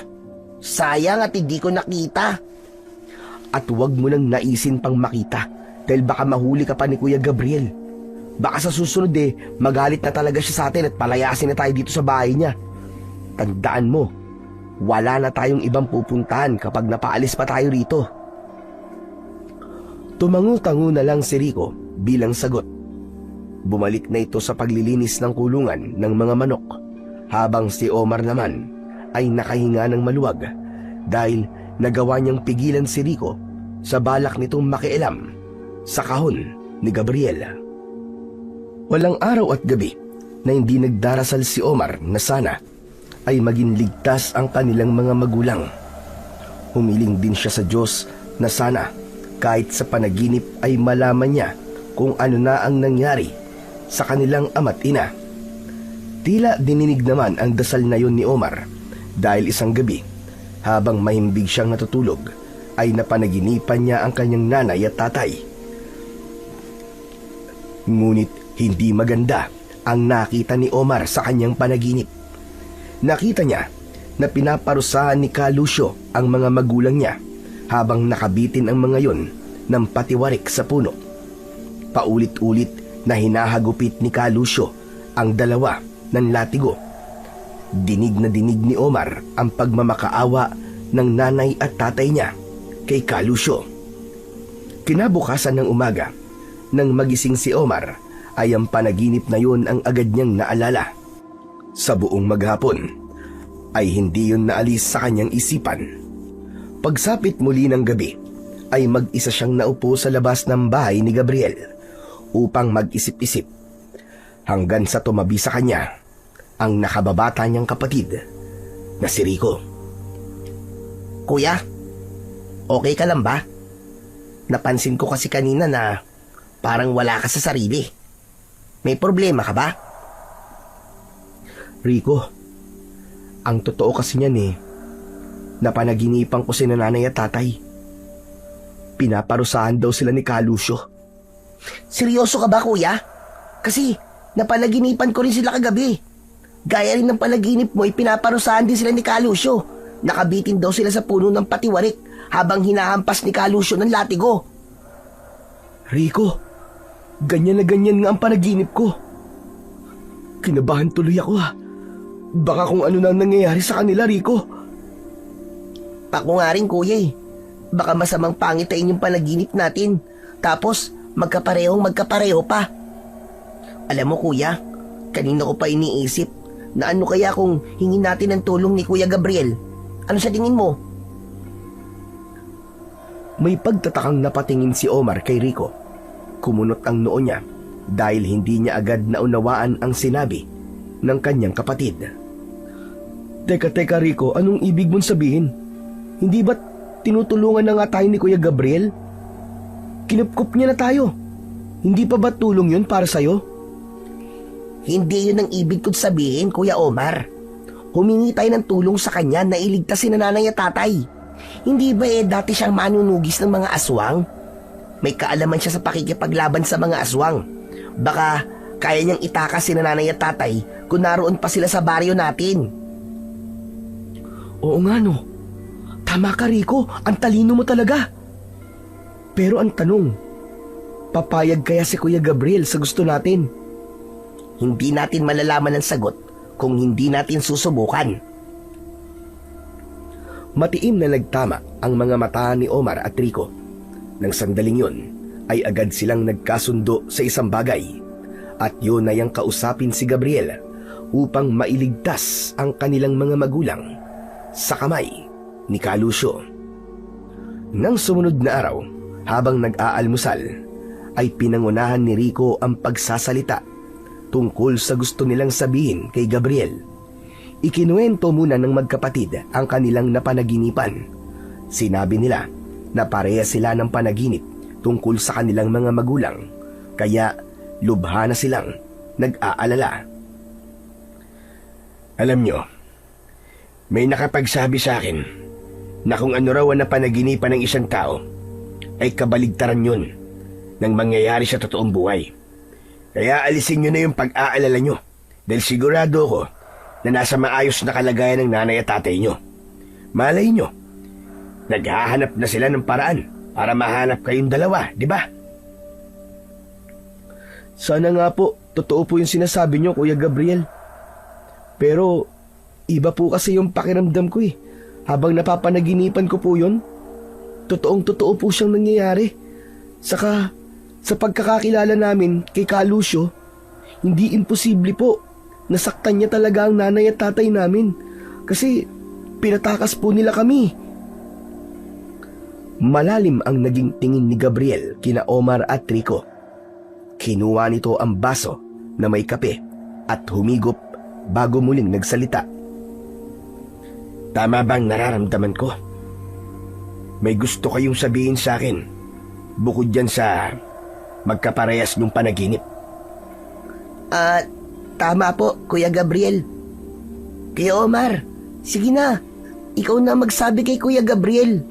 Sayang at hindi ko nakita. At huwag mo nang naisin pang makita dahil baka mahuli ka pa ni Kuya Gabriel. Baka sa susunod magalit na talaga siya sa atin at palayasin na tayo dito sa bahay niya. Tandaan mo, wala na tayong ibang pupuntahan kapag napaalis pa tayo rito. Tumangu-tangu na lang si Rico bilang sagot. Bumalik na ito sa paglilinis ng kulungan ng mga manok, habang si Omar naman ay nakahinga ng maluwag dahil nagawa niyang pigilan si Rico sa balak nitong makialam sa kahon ni Gabriel. Walang araw at gabi na hindi nagdarasal si Omar na sana ay maging ligtas ang kanilang mga magulang. Humiling din siya sa Diyos na sana kahit sa panaginip ay malaman niya kung ano na ang nangyari sa kanilang ama't ina. Tila dininig naman ang dasal na yon ni Omar dahil isang gabi, habang mahimbig siyang natutulog, ay napanaginipan niya ang kanyang nanay at tatay. Ngunit hindi maganda ang nakita ni Omar sa kanyang panaginip. Nakita niya na pinaparusahan ni Ka Lucio ang mga magulang niya habang nakabitin ang mga yon ng patiwarik sa puno. Paulit-ulit na hinahagupit ni Kalusyo ang dalawa ng latigo. Dinig na dinig ni Omar ang pagmamakaawa ng nanay at tatay niya kay Kalusyo. Kinabukasan ng umaga, nang magising si Omar, ay ang panaginip na yun ang agad niyang naalala. Sa buong maghapon, ay hindi yun naalis sa kanyang isipan. Pagsapit muli ng gabi, ay mag-isa siyang naupo sa labas ng bahay ni Gabriel upang mag-isip-isip, hanggang sa tumabi sa kanya ang nakababata niyang kapatid na si Rico. Kuya, okay ka lang ba? Napansin ko kasi kanina na parang wala ka sa sarili. May problema ka ba? Rico, ang totoo kasi niyan napanaginipan ko si nanay at tatay. Pinaparusahan daw sila ni Kalusyo. Seryoso ka ba, kuya? Kasi napanaginipan ko rin sila kagabi. Gaya rin ng panaginip mo, pinaparusahan din sila ni Kalusyo. Nakabitin daw sila sa puno ng patiwarik habang hinahampas ni Kalusyo ng latigo. Rico, ganyan na ganyan nga ang panaginip ko. Kinabahan tuloy ako Baka kung ano na nangyayari sa kanila, Rico. Ako nga rin, kuya Baka masamang pangitain yung panaginip natin. Tapos, magkapareho pa. Alam mo, kuya, kanina ko pa iniisip na ano kaya kung hingin natin ng tulong ni Kuya Gabriel. Ano sa tingin mo? May pagtatakang napatingin si Omar kay Rico. Kumunot ang noo niya dahil hindi niya agad naunawaan ang sinabi ng kanyang kapatid. Teka Rico, anong ibig mong sabihin? Hindi ba't tinutulungan na nga tayo ni Kuya Gabriel? Kinupkup niya na tayo. Hindi pa ba tulong yun para sa'yo? Hindi yun ang ibig kong sabihin, Kuya Omar. Humingi tayo ng tulong sa kanya na iligtas si nanay at tatay. Hindi ba dati siyang manunugis ng mga aswang? May kaalaman siya sa pakikipaglaban sa mga aswang. Baka kaya niyang itakas si nanay at tatay kung naroon pa sila sa baryo natin. Oo nga no. Tama ka, Rico. Ang talino mo talaga. Pero ang tanong, papayag kaya si Kuya Gabriel sa gusto natin? Hindi natin malalaman ang sagot kung hindi natin susubukan. Matiim na nagtama ang mga mata ni Omar at Rico. Nang sandaling yun, ay agad silang nagkasundo sa isang bagay. At yun ay ang kausapin si Gabriel upang mailigtas ang kanilang mga magulang sa kamay ni Kalusyo. Nang sumunod na araw, habang nag-aalmusal, ay pinangunahan ni Rico ang pagsasalita tungkol sa gusto nilang sabihin kay Gabriel. Ikinuwento muna ng magkapatid ang kanilang napanaginipan. Sinabi nila na pareha sila ng panaginip tungkol sa kanilang mga magulang, kaya lubha na silang nag-aalala. Alam nyo, may nakapagsabi sa akin na kung ano raw ang napanaginipan ng isang tao ay kabaligtaran yun ng mangyayari sa totoong buhay. Kaya alisin nyo na yung pag-aalala nyo dahil sigurado ko na nasa maayos na kalagayan ng nanay at tatay nyo. Malay nyo, naghahanap na sila ng paraan para mahanap kayong dalawa, di ba? Sana nga po, totoo po yung sinasabi nyo, Kuya Gabriel. Pero, iba po kasi yung pakiramdam ko habang napapanaginipan ko po yun. Totoong-totoo po siyang nangyayari. Saka, sa pagkakakilala namin kay Kalusyo, hindi imposible po. Nasaktan niya talaga ang nanay at tatay namin kasi pinatakas po nila kami. Malalim ang naging tingin ni Gabriel kina Omar at Rico. Kinuha nito ang baso na may kape at humigop bago muling nagsalita. Tama bang nararamdaman ko? May gusto kayong sabihin sa akin bukod dyan sa magkaparehas ng panaginip? Tama po, Kuya Gabriel. Kuya Omar, sige na. Ikaw na magsabi kay Kuya Gabriel.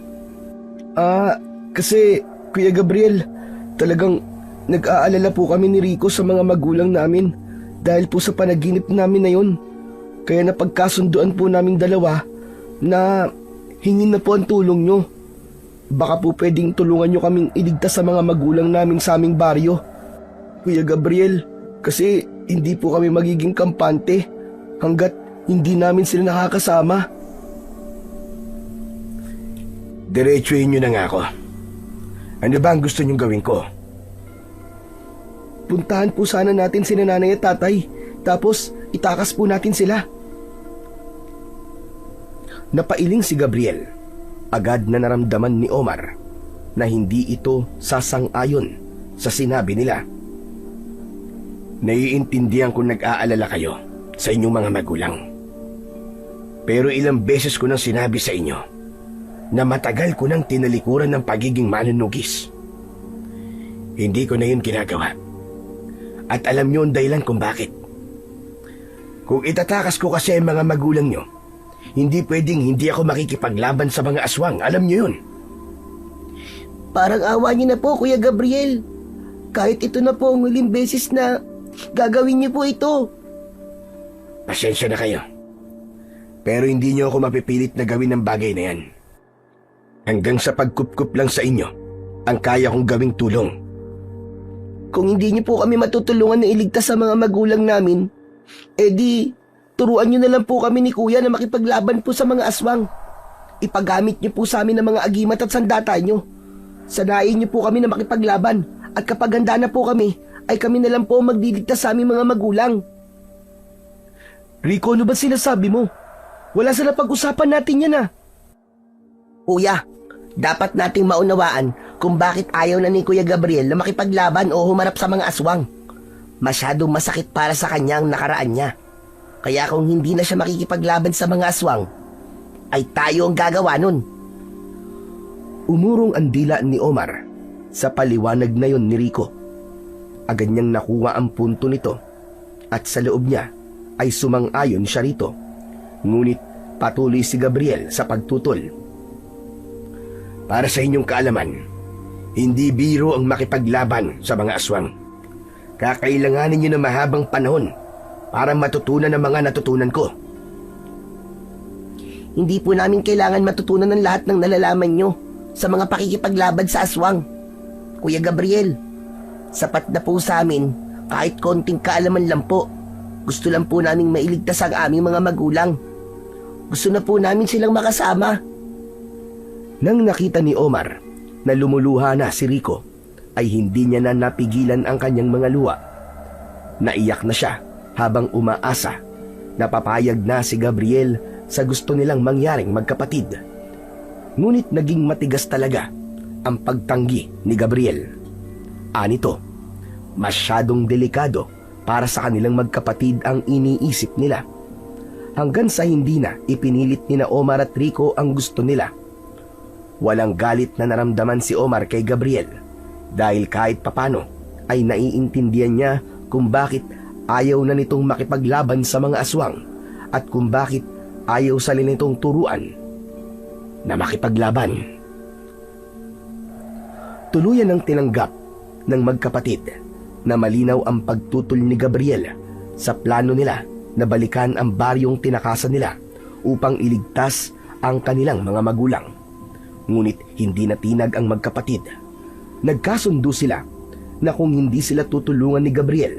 Kasi, Kuya Gabriel, talagang nag-aalala po kami ni Rico sa mga magulang namin dahil po sa panaginip namin na yun. Kaya napagkasunduan po naming dalawa na hingin na po ang tulong nyo. baka po pwedeng tulungan nyo kaming iligtas sa mga magulang namin sa aming baryo. Kuya Gabriel, kasi hindi po kami magiging kampante hanggat hindi namin sila nakakasama. Diretsuhin nyo na nga ako. Ano ba ang gusto nyong gawin ko? Puntahan po sana natin sina nanay at tatay, tapos itakas po natin sila. Napailing si Gabriel. Agad na naramdaman ni Omar na hindi ito sasang-ayon sa sinabi nila. Naiintindihan kung nag-aalala kayo sa inyong mga magulang. Pero ilang beses ko nang sinabi sa inyo na matagal ko nang tinalikuran ng pagiging manunugis. Hindi ko na yun ginagawa. At alam niyo ang dahilan kung bakit. Kung itatakas ko kasi ang mga magulang niyo, hindi pwedeng hindi ako makikipaglaban sa mga aswang. Alam niyo yun. Parang awa niyo na po, Kuya Gabriel. Kahit ito na po ang huling beses na gagawin niyo po ito. Pasensya na kayo. Pero hindi niyo ako mapipilit na gawin ang bagay na yan. Hanggang sa pagkup-kup lang sa inyo ang kaya kong gawing tulong. Kung hindi niyo po kami matutulungan na iligtas sa mga magulang namin, edi turuan niyo na lang po kami ni Kuya na makipaglaban po sa mga aswang. Ipagamit niyo po sa amin ang mga agimat at sandata niyo. Sanayin niyo po kami na makipaglaban at kapag handa na po kami, ay kami na lang po magdiligtas sa aming mga magulang. Rico, ano ba sinasabi mo? Wala sa napag-usapan natin yan ah. Kuya, dapat nating maunawaan kung bakit ayaw na ni Kuya Gabriel na makipaglaban o humarap sa mga aswang. Masyadong masakit para sa kanya ang nakaraan niya. Kaya kung hindi na siya makikipaglaban sa mga aswang, ay tayo ang gagawa nun. Umurong ang dila ni Omar sa paliwanag na yon ni Rico. Agad niyang nakuha ang punto nito at sa loob niya ay sumang-ayon siya rito. Ngunit patuloy si Gabriel sa pagtutol. Para sa inyong kaalaman, hindi biro ang makipaglaban sa mga aswang. Kakailanganin niyo ng mahabang panahon para matutunan ang mga natutunan ko. Hindi po namin kailangan matutunan ng lahat ng nalalaman nyo sa mga pakikipaglaban sa aswang. Kuya Gabriel, sapat na po sa amin kahit konting kaalaman lang po. Gusto lang po naming mailigtas ang aming mga magulang. Gusto na po namin silang makasama. Nang nakita ni Omar na lumuluha na si Rico, ay hindi niya na napigilan ang kanyang mga luha. Naiyak na siya habang umaasa na papayag na si Gabriel sa gusto nilang mangyaring magkapatid. Ngunit naging matigas talaga ang pagtanggi ni Gabriel. Anito, masyadong delikado para sa kanilang magkapatid ang iniisip nila. Hanggang sa hindi na ipinilit ni na Omar at Rico ang gusto nila. Walang galit na naramdaman si Omar kay Gabriel dahil kahit papano ay naiintindihan niya kung bakit ayaw na nitong makipaglaban sa mga aswang at kung bakit ayaw sa nitong turuan na makipaglaban. Tuluyan ang tinanggap ng magkapatid na malinaw ang pagtutol ni Gabriel sa plano nila na balikan ang baryong tinakasan nila upang iligtas ang kanilang mga magulang. Ngunit hindi natinag ang magkapatid. Nagkasundo sila na kung hindi sila tutulungan ni Gabriel,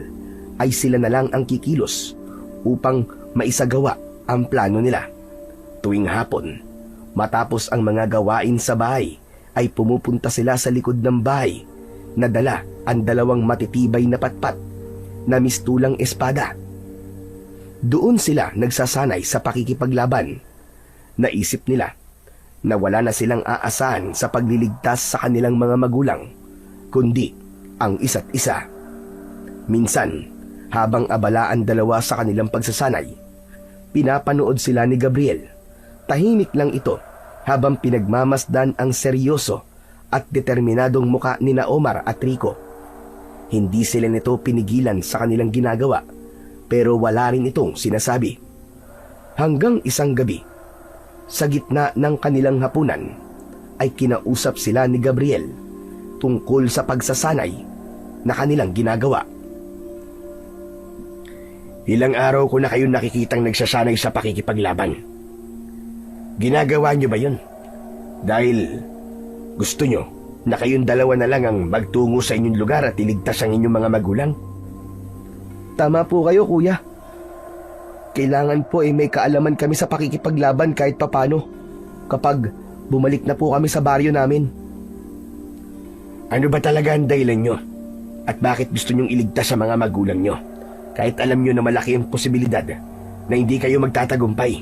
ay sila na lang ang kikilos upang maisagawa ang plano nila. Tuwing hapon, matapos ang mga gawain sa bahay, ay pumupunta sila sa likod ng bahay na dala ang dalawang matitibay na patpat na mistulang espada. Doon sila nagsasanay sa pakikipaglaban. Naisip nila na wala na silang aasahan sa pagliligtas sa kanilang mga magulang, kundi ang isa't isa. Minsan, habang abala ang dalawa sa kanilang pagsasanay, pinapanood sila ni Gabriel. Tahimik lang ito habang pinagmamasdan ang seryoso at determinadong muka ni na Omar at Rico. Hindi sila nito pinigilan sa kanilang ginagawa, pero wala rin itong sinasabi. Hanggang isang gabi, sa gitna ng kanilang hapunan, ay kinausap sila ni Gabriel tungkol sa pagsasanay na kanilang ginagawa. Ilang araw ko na kayong nakikitang nagsasanay sa pakikipaglaban. Ginagawa niyo ba yun? Dahil Gusto nyo na kayong dalawa na lang ang magtungo sa inyong lugar at iligtas ang inyong mga magulang? Tama po kayo, kuya. Kailangan po may kaalaman kami sa pakikipaglaban kahit papano kapag bumalik na po kami sa baryo namin. Ano ba talaga ang dahilan nyo? At bakit gusto nyong iligtas sa mga magulang nyo? Kahit alam nyo na malaki ang posibilidad na hindi kayo magtatagumpay.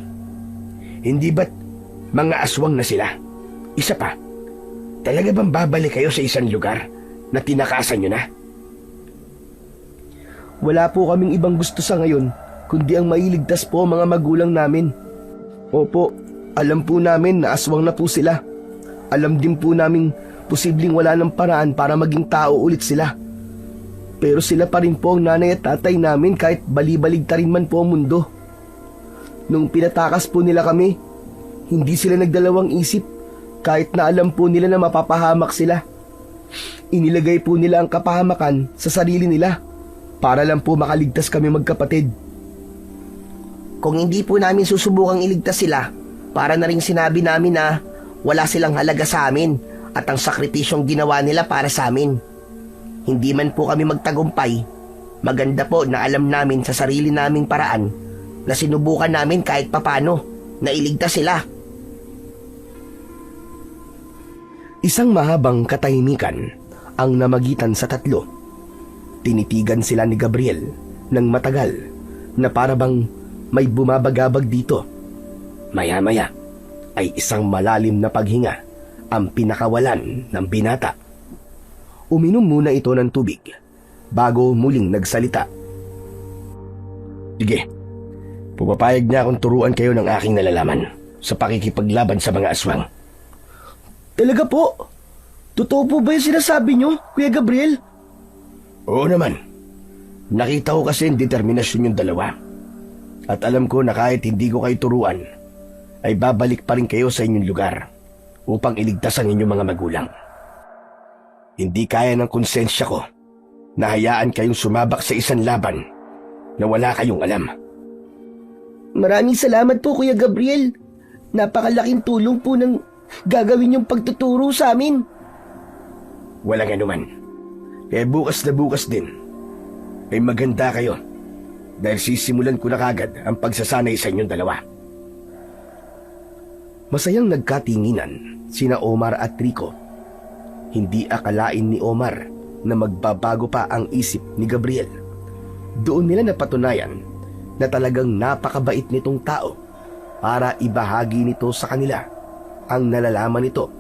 Hindi ba't mga aswang na sila? Isa pa, talaga bang babalik kayo sa isang lugar na tinakasan nyo na? Wala po kaming ibang gusto sa ngayon kundi ang mailigtas po ang mga magulang namin. Opo, alam po namin na aswang na po sila. Alam din po namin posibleng wala ng paraan para maging tao ulit sila. Pero sila pa rin po ang nanay at tatay namin kahit bali-baligtarin man po ang mundo. Nung pinatakas po nila kami, hindi sila nagdalawang isip kahit na alam po nila na mapapahamak sila. Inilagay po nila ang kapahamakan sa sarili nila para lang po makaligtas kami magkapatid. Kung hindi po namin susubukang iligtas sila, para na rin sinabi namin na wala silang halaga sa amin at ang sakripisyong ginawa nila para sa amin. Hindi man po kami magtagumpay, maganda po na alam namin sa sarili naming paraan na sinubukan namin kahit papano na iligtas sila. Isang mahabang katahimikan ang namagitan sa tatlo. Tinitigan sila ni Gabriel ng matagal na parabang may bumabagabag dito. Maya-maya ay isang malalim na paghinga ang pinakawalan ng binata. Uminom muna ito ng tubig bago muling nagsalita. Sige, pumapayag niya akong turuan kayo ng aking nalalaman sa pakikipaglaban sa mga aswang. Talaga po? Totoo po ba yung sinasabi nyo, Kuya Gabriel? Oo naman. Nakita ko kasi ang determinasyon yung dalawa. At alam ko na kahit hindi ko kayo turuan, ay babalik pa rin kayo sa inyong lugar upang iligtas ang inyong mga magulang. Hindi kaya ng konsensya ko na hayaan kayong sumabak sa isang laban na wala kayong alam. Maraming salamat po, Kuya Gabriel. Napakalaking tulong po ng gagawin yung pagtuturo sa amin. Walang anuman. Kaya bukas na bukas din ay maganda kayo dahil sisimulan ko na kagad ang pagsasanay sa inyong dalawa. Masayang nagkatinginan sina Omar at Rico. Hindi akalain ni Omar na magbabago pa ang isip ni Gabriel. Doon nila napatunayan na talagang napakabait nitong tao para ibahagi nito sa kanila ang nalalaman nito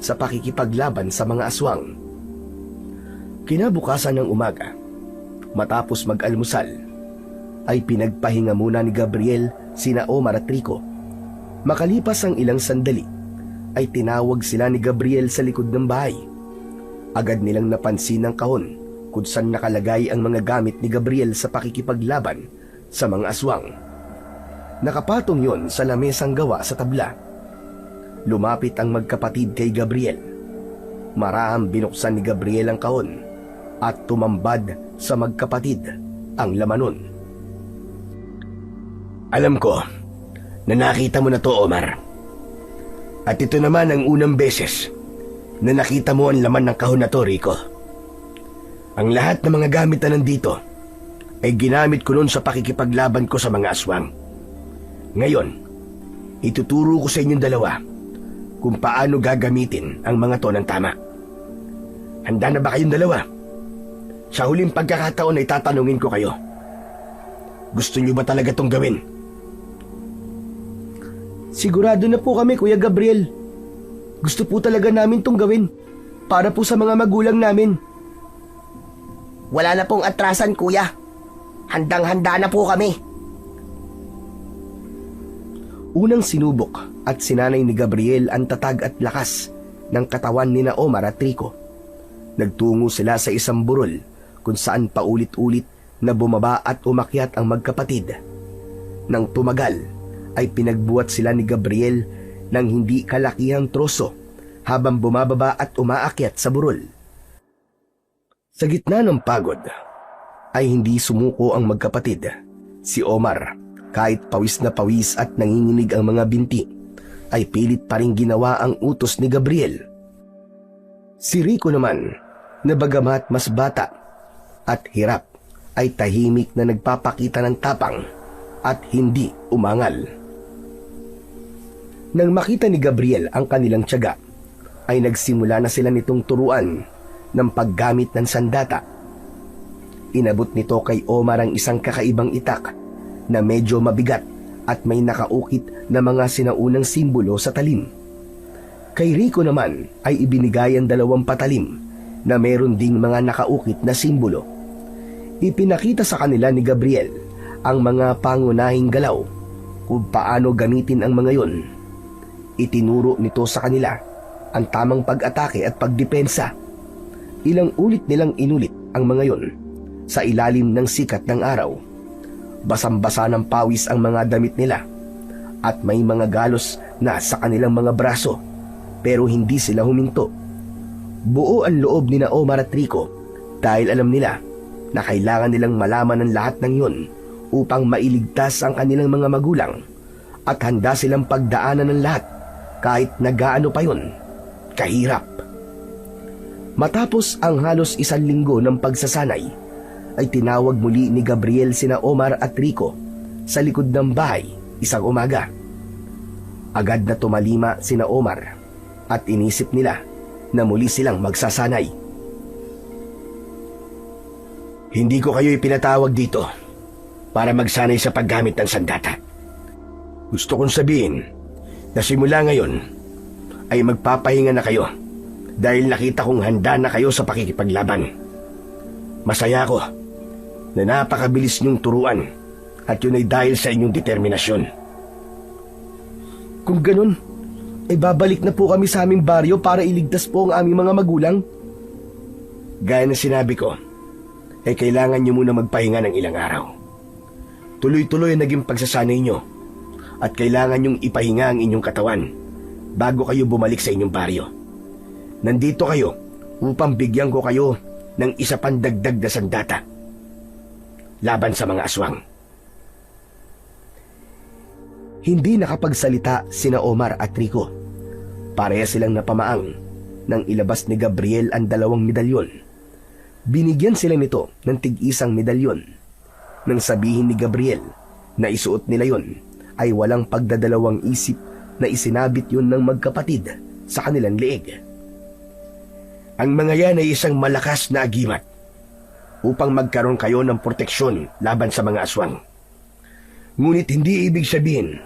sa pakikipaglaban sa mga aswang. Kinabukasan ng umaga, matapos mag-almusal, ay pinagpahinga muna ni Gabriel sina Omar at Rico. Makalipas ang ilang sandali, ay tinawag sila ni Gabriel sa likod ng bahay. Agad nilang napansin ang kahon kung saan nakalagay ang mga gamit ni Gabriel sa pakikipaglaban sa mga aswang. Nakapatong yon sa lamesang gawa sa tabla. Lumapit ang magkapatid kay Gabriel. Marahang binuksan ni Gabriel ang kahon at tumambad sa magkapatid ang laman nun. Alam ko na nakita mo na to, Omar. At ito naman ang unang beses na nakita mo ang laman ng kahon na to, Rico. Ang lahat ng mga gamit na nandito ay ginamit ko noon sa pakikipaglaban ko sa mga aswang. Ngayon, ituturo ko sa inyong dalawa kung paano gagamitin ang mga to ng tama. Handa na ba kayong dalawa? Sa huling pagkakataon ay tatanungin ko kayo. Gusto niyo ba talaga tong gawin? Sigurado na po kami, Kuya Gabriel. Gusto po talaga namin tong gawin para po sa mga magulang namin. Wala na pong atrasan, Kuya. Handang-handa na po kami. Unang sinubok at sinanay ni Gabriel ang tatag at lakas ng katawan ni na Omar at Rico. Nagtungo sila sa isang burol kung saan paulit-ulit na bumaba at umakyat ang magkapatid. Nang tumagal, ay pinagbuhat sila ni Gabriel ng hindi kalakihang troso habang bumababa at umaakyat sa burol. Sa gitna ng pagod, ay hindi sumuko ang magkapatid. Si Omar, kahit pawis na pawis at nanginginig ang mga binti, ay pilit pa rin ginawa ang utos ni Gabriel. Si Rico naman, na bagamat mas bata at hirap, ay tahimik na nagpapakita ng tapang at hindi umangal. Nang makita ni Gabriel ang kanilang tiyaga, ay nagsimula na sila nitong turuan ng paggamit ng sandata. Inabot nito kay Omar ang isang kakaibang itak na medyo mabigat at may nakaukit na mga sinaunang simbolo sa talim. Kay Rico naman ay ibinigay ang 2 patalim na meron ding mga nakaukit na simbolo. Ipinakita sa kanila ni Gabriel ang mga pangunahing galaw kung paano gamitin ang mga yon. Itinuro nito sa kanila ang tamang pag-atake at pagdepensa. Ilang ulit nilang inulit ang mga yon sa ilalim ng sikat ng araw. Basang-basa ng pawis ang mga damit nila at may mga galos na sa kanilang mga braso, pero hindi sila huminto. Buo ang loob ni Omar at Rico dahil alam nila na kailangan nilang malaman ang lahat ng yon upang mailigtas ang kanilang mga magulang, at handa silang pagdaanan ng lahat kahit nagaano pa yon kahirap. Matapos ang halos 1 linggo ng pagsasanay, ay tinawag muli ni Gabriel sina Omar at Rico sa likod ng bahay isang umaga. Agad na tumalima sina Omar at inisip nila na muli silang magsasanay. Hindi ko kayo ipinatawag dito para magsanay sa paggamit ng sandata. Gusto kong sabihin na simula ngayon ay magpapahinga na kayo dahil nakita kong handa na kayo sa pakikipaglaban. Masaya ako na napakabilis niyong turuan at yun ay dahil sa inyong determinasyon. Kung ganun, ay babalik na po kami sa aming baryo para iligtas po ang aming mga magulang. Gaya na sinabi ko, ay kailangan niyo muna magpahinga ng ilang araw. Tuloy-tuloy ang naging pagsasanay niyo at kailangan niyong ipahinga ang inyong katawan bago kayo bumalik sa inyong baryo. Nandito kayo upang bigyan ko kayo ng isa pang dagdag na sandata laban sa mga aswang. Hindi nakapagsalita sina Omar at Rico. Pareha silang napamaang nang ilabas ni Gabriel ang 2 medalyon. Binigyan sila nito ng tig-isang medalyon. Nang sabihin ni Gabriel na isuot nila yon, ay walang pagdadalawang isip na isinabit yun ng magkapatid sa kanilang leeg. Ang mga yan ay isang malakas na agimat upang magkaroon kayo ng proteksyon laban sa mga aswang. Ngunit hindi ibig sabihin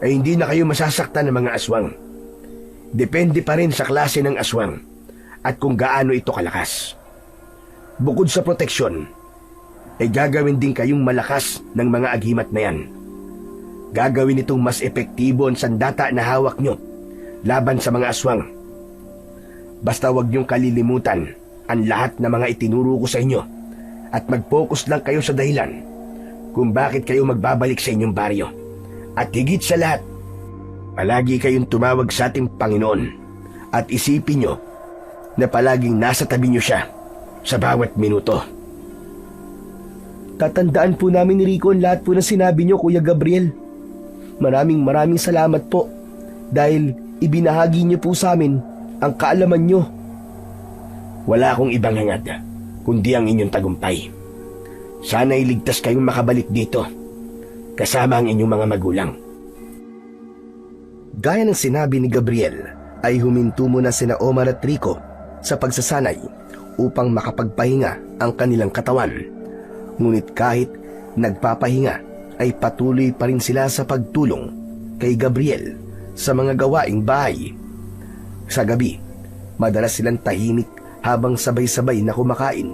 ay hindi na kayo masasaktan ng mga aswang. Depende pa rin sa klase ng aswang at kung gaano ito kalakas. Bukod sa proteksyon, ay gagawin din kayong malakas ng mga agimat na yan. Gagawin itong mas epektibo ang sandata na hawak nyo laban sa mga aswang. Basta huwag niyong kalilimutan ang lahat ng mga itinuro ko sa inyo at mag-focus lang kayo sa dahilan kung bakit kayo magbabalik sa inyong baryo. At higit sa lahat, palagi kayong tumawag sa ating Panginoon at isipin nyo na palaging nasa tabi nyo siya sa bawat minuto. Tatandaan po namin ni Rico ang lahat po na sinabi niyo, Kuya Gabriel. Maraming salamat po dahil ibinahagi niyo po sa amin ang kaalaman niyo. Wala akong ibang hangad kundi ang inyong tagumpay. Sana iligtas kayong makabalik dito kasama ang inyong mga magulang. Gaya ng sinabi ni Gabriel, ay huminto muna sina Omar at Rico sa pagsasanay upang makapagpahinga ang kanilang katawan. Ngunit kahit nagpapahinga, ay patuloy pa rin sila sa pagtulong kay Gabriel sa mga gawaing bahay. Sa gabi, madalas silang tahimik habang sabay-sabay na kumakain.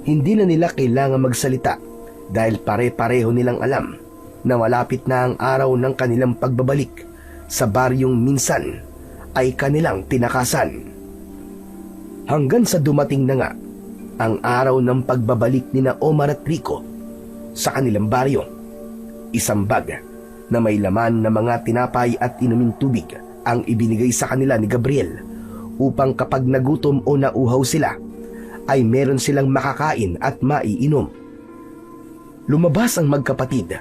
Hindi na nila kailangan magsalita dahil pare-pareho nilang alam na malapit na ang araw ng kanilang pagbabalik sa baryong minsan ay kanilang tinakasan. Hanggang sa dumating na nga ang araw ng pagbabalik ni Omar at Rico sa kanilang baryo. Isang bag na may laman na mga tinapay at inuming tubig ang ibinigay sa kanila ni Gabriel upang kapag nagutom o nauhaw sila ay meron silang makakain at maiinom. Lumabas ang magkapatid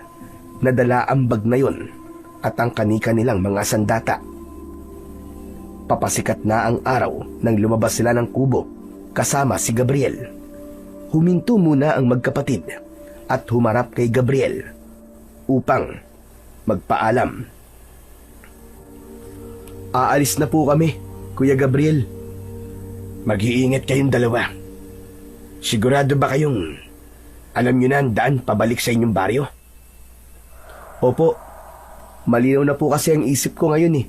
na dala ang bag na yon at ang kani-kanilang mga sandata. Papasikat na ang araw nang lumabas sila ng kubo kasama si Gabriel. Huminto muna ang magkapatid at humarap kay Gabriel upang magpaalam. Aalis na po kami, Kuya Gabriel. Mag-iingat kayong dalawa. Sigurado ba kayong alam nyo na ang daan pabalik sa inyong baryo? Opo, malinaw na po kasi ang isip ko ngayon eh.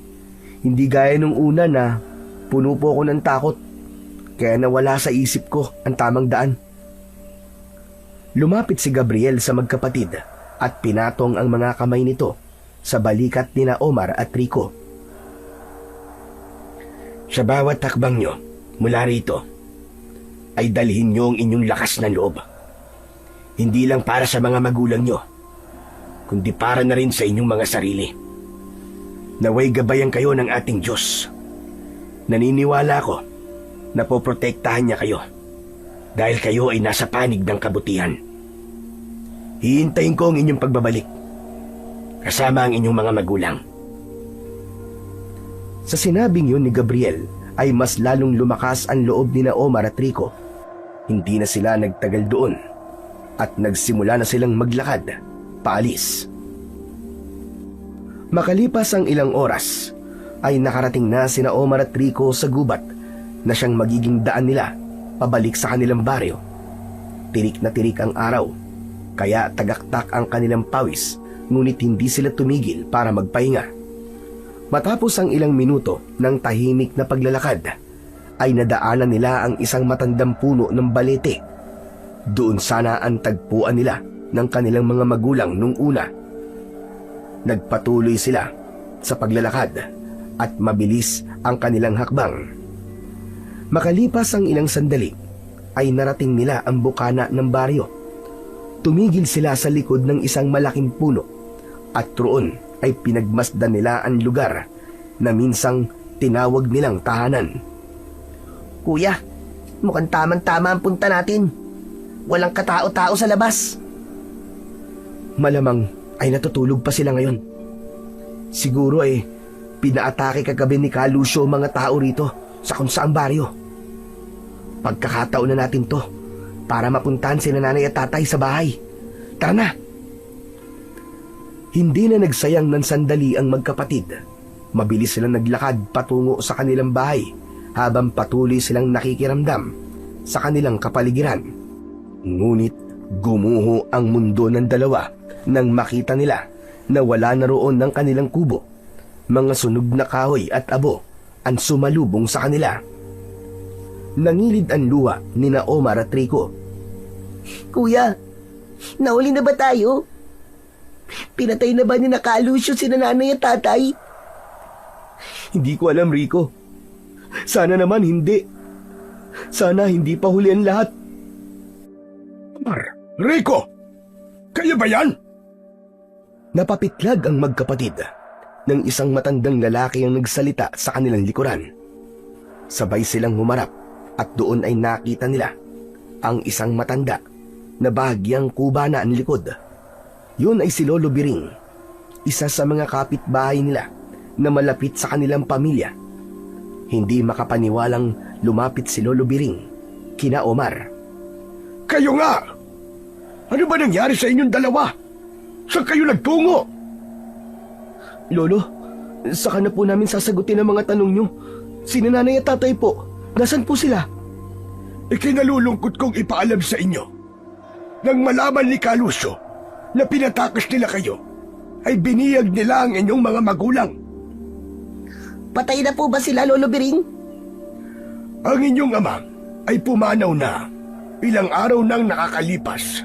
Hindi gaya nung una na puno po ako ng takot. Kaya nawala sa isip ko ang tamang daan. Lumapit si Gabriel sa magkapatid at pinatong ang mga kamay nito sa balikat nina Omar at Rico. Sa bawat takbang nyo mula rito, ay dalhin nyo ang inyong lakas na loob. Hindi lang para sa mga magulang nyo, kundi para na rin sa inyong mga sarili. Naway gabayan kayo ng ating Diyos. Naniniwala ko na poprotektahan niya kayo dahil kayo ay nasa panig ng kabutihan. Hihintayin ko ang inyong pagbabalik kasama ang inyong mga magulang. Sa sinabing yun ni Gabriel ay mas lalong lumakas ang loob ni Omar at Rico. Hindi na sila nagtagal doon at nagsimula na silang maglakad paalis. Makalipas ang ilang oras ay nakarating na sina Omar at Rico sa gubat na siyang magiging daan nila pabalik sa kanilang baryo. Tirik na tirik ang araw, kaya tagaktak ang kanilang pawis, ngunit hindi sila tumigil para magpahinga. Matapos ang ilang minuto ng tahimik na paglalakad, ay nadaanan nila ang isang matandang puno ng balete. Doon sana ang tagpuan nila ng kanilang mga magulang nung una. Nagpatuloy sila sa paglalakad at mabilis ang kanilang hakbang. Makalipas ang ilang sandali, ay narating nila ang bukana ng baryo. Tumigil sila sa likod ng isang malaking puno at roon ay pinagmasdan nila ang lugar na minsang tinawag nilang tahanan. Kuya, mukhang tamang-tama ang punta natin. Walang katao-tao sa labas. Malamang ay natutulog pa sila ngayon. Siguro ay pinaatake kagabi ni Ka Lucio mga tao rito sa kung saang baryo. Pagkakataon na natin to para mapuntahan sina nanay at tatay sa bahay. Tara na! Hindi na nagsayang ng sandali ang magkapatid. Mabilis silang naglakad patungo sa kanilang bahay habang patuloy silang nakikiramdam sa kanilang kapaligiran. Ngunit gumuho ang mundo ng dalawa nang makita nila na wala na roon ng kanilang kubo. Mga sunog na kahoy at abo ang sumalubong sa kanila. Nangilid ang luha ni Omar at Rico. Kuya, nauli na ba tayo? Pinatay na ba ni Ka Lucio sina nanay at tatay? Hindi ko alam, Rico. Sana naman hindi. Sana hindi pa huli ang lahat. Rico! Kaya ba yan? Napapitlag ang magkapatid ng isang matandang lalaki ang nagsalita sa kanilang likuran. Sabay silang humarap at doon ay nakita nila ang isang matanda na bahagyang kuba na ang likod. Yun ay si Lolo Biring, isa sa mga kapitbahay nila na malapit sa kanilang pamilya. Hindi makapaniwalang lumapit si Lolo Biring kina Omar. Kayo nga! Ano ba nangyari sa inyong dalawa? Saan kayo nagtungo? Lolo, saka na po namin sasagutin ang mga tanong nyo. Sina nanay at tatay po, nasan po sila? Ikinalulungkot kong ipaalam sa inyo. Nang malaman ni Ka Lucio na pinatakas nila kayo, ay biniyag nila ang inyong mga magulang. Patay na po ba sila, Lolo Biring? Ang inyong ama ay pumanaw na ilang araw nang nakakalipas.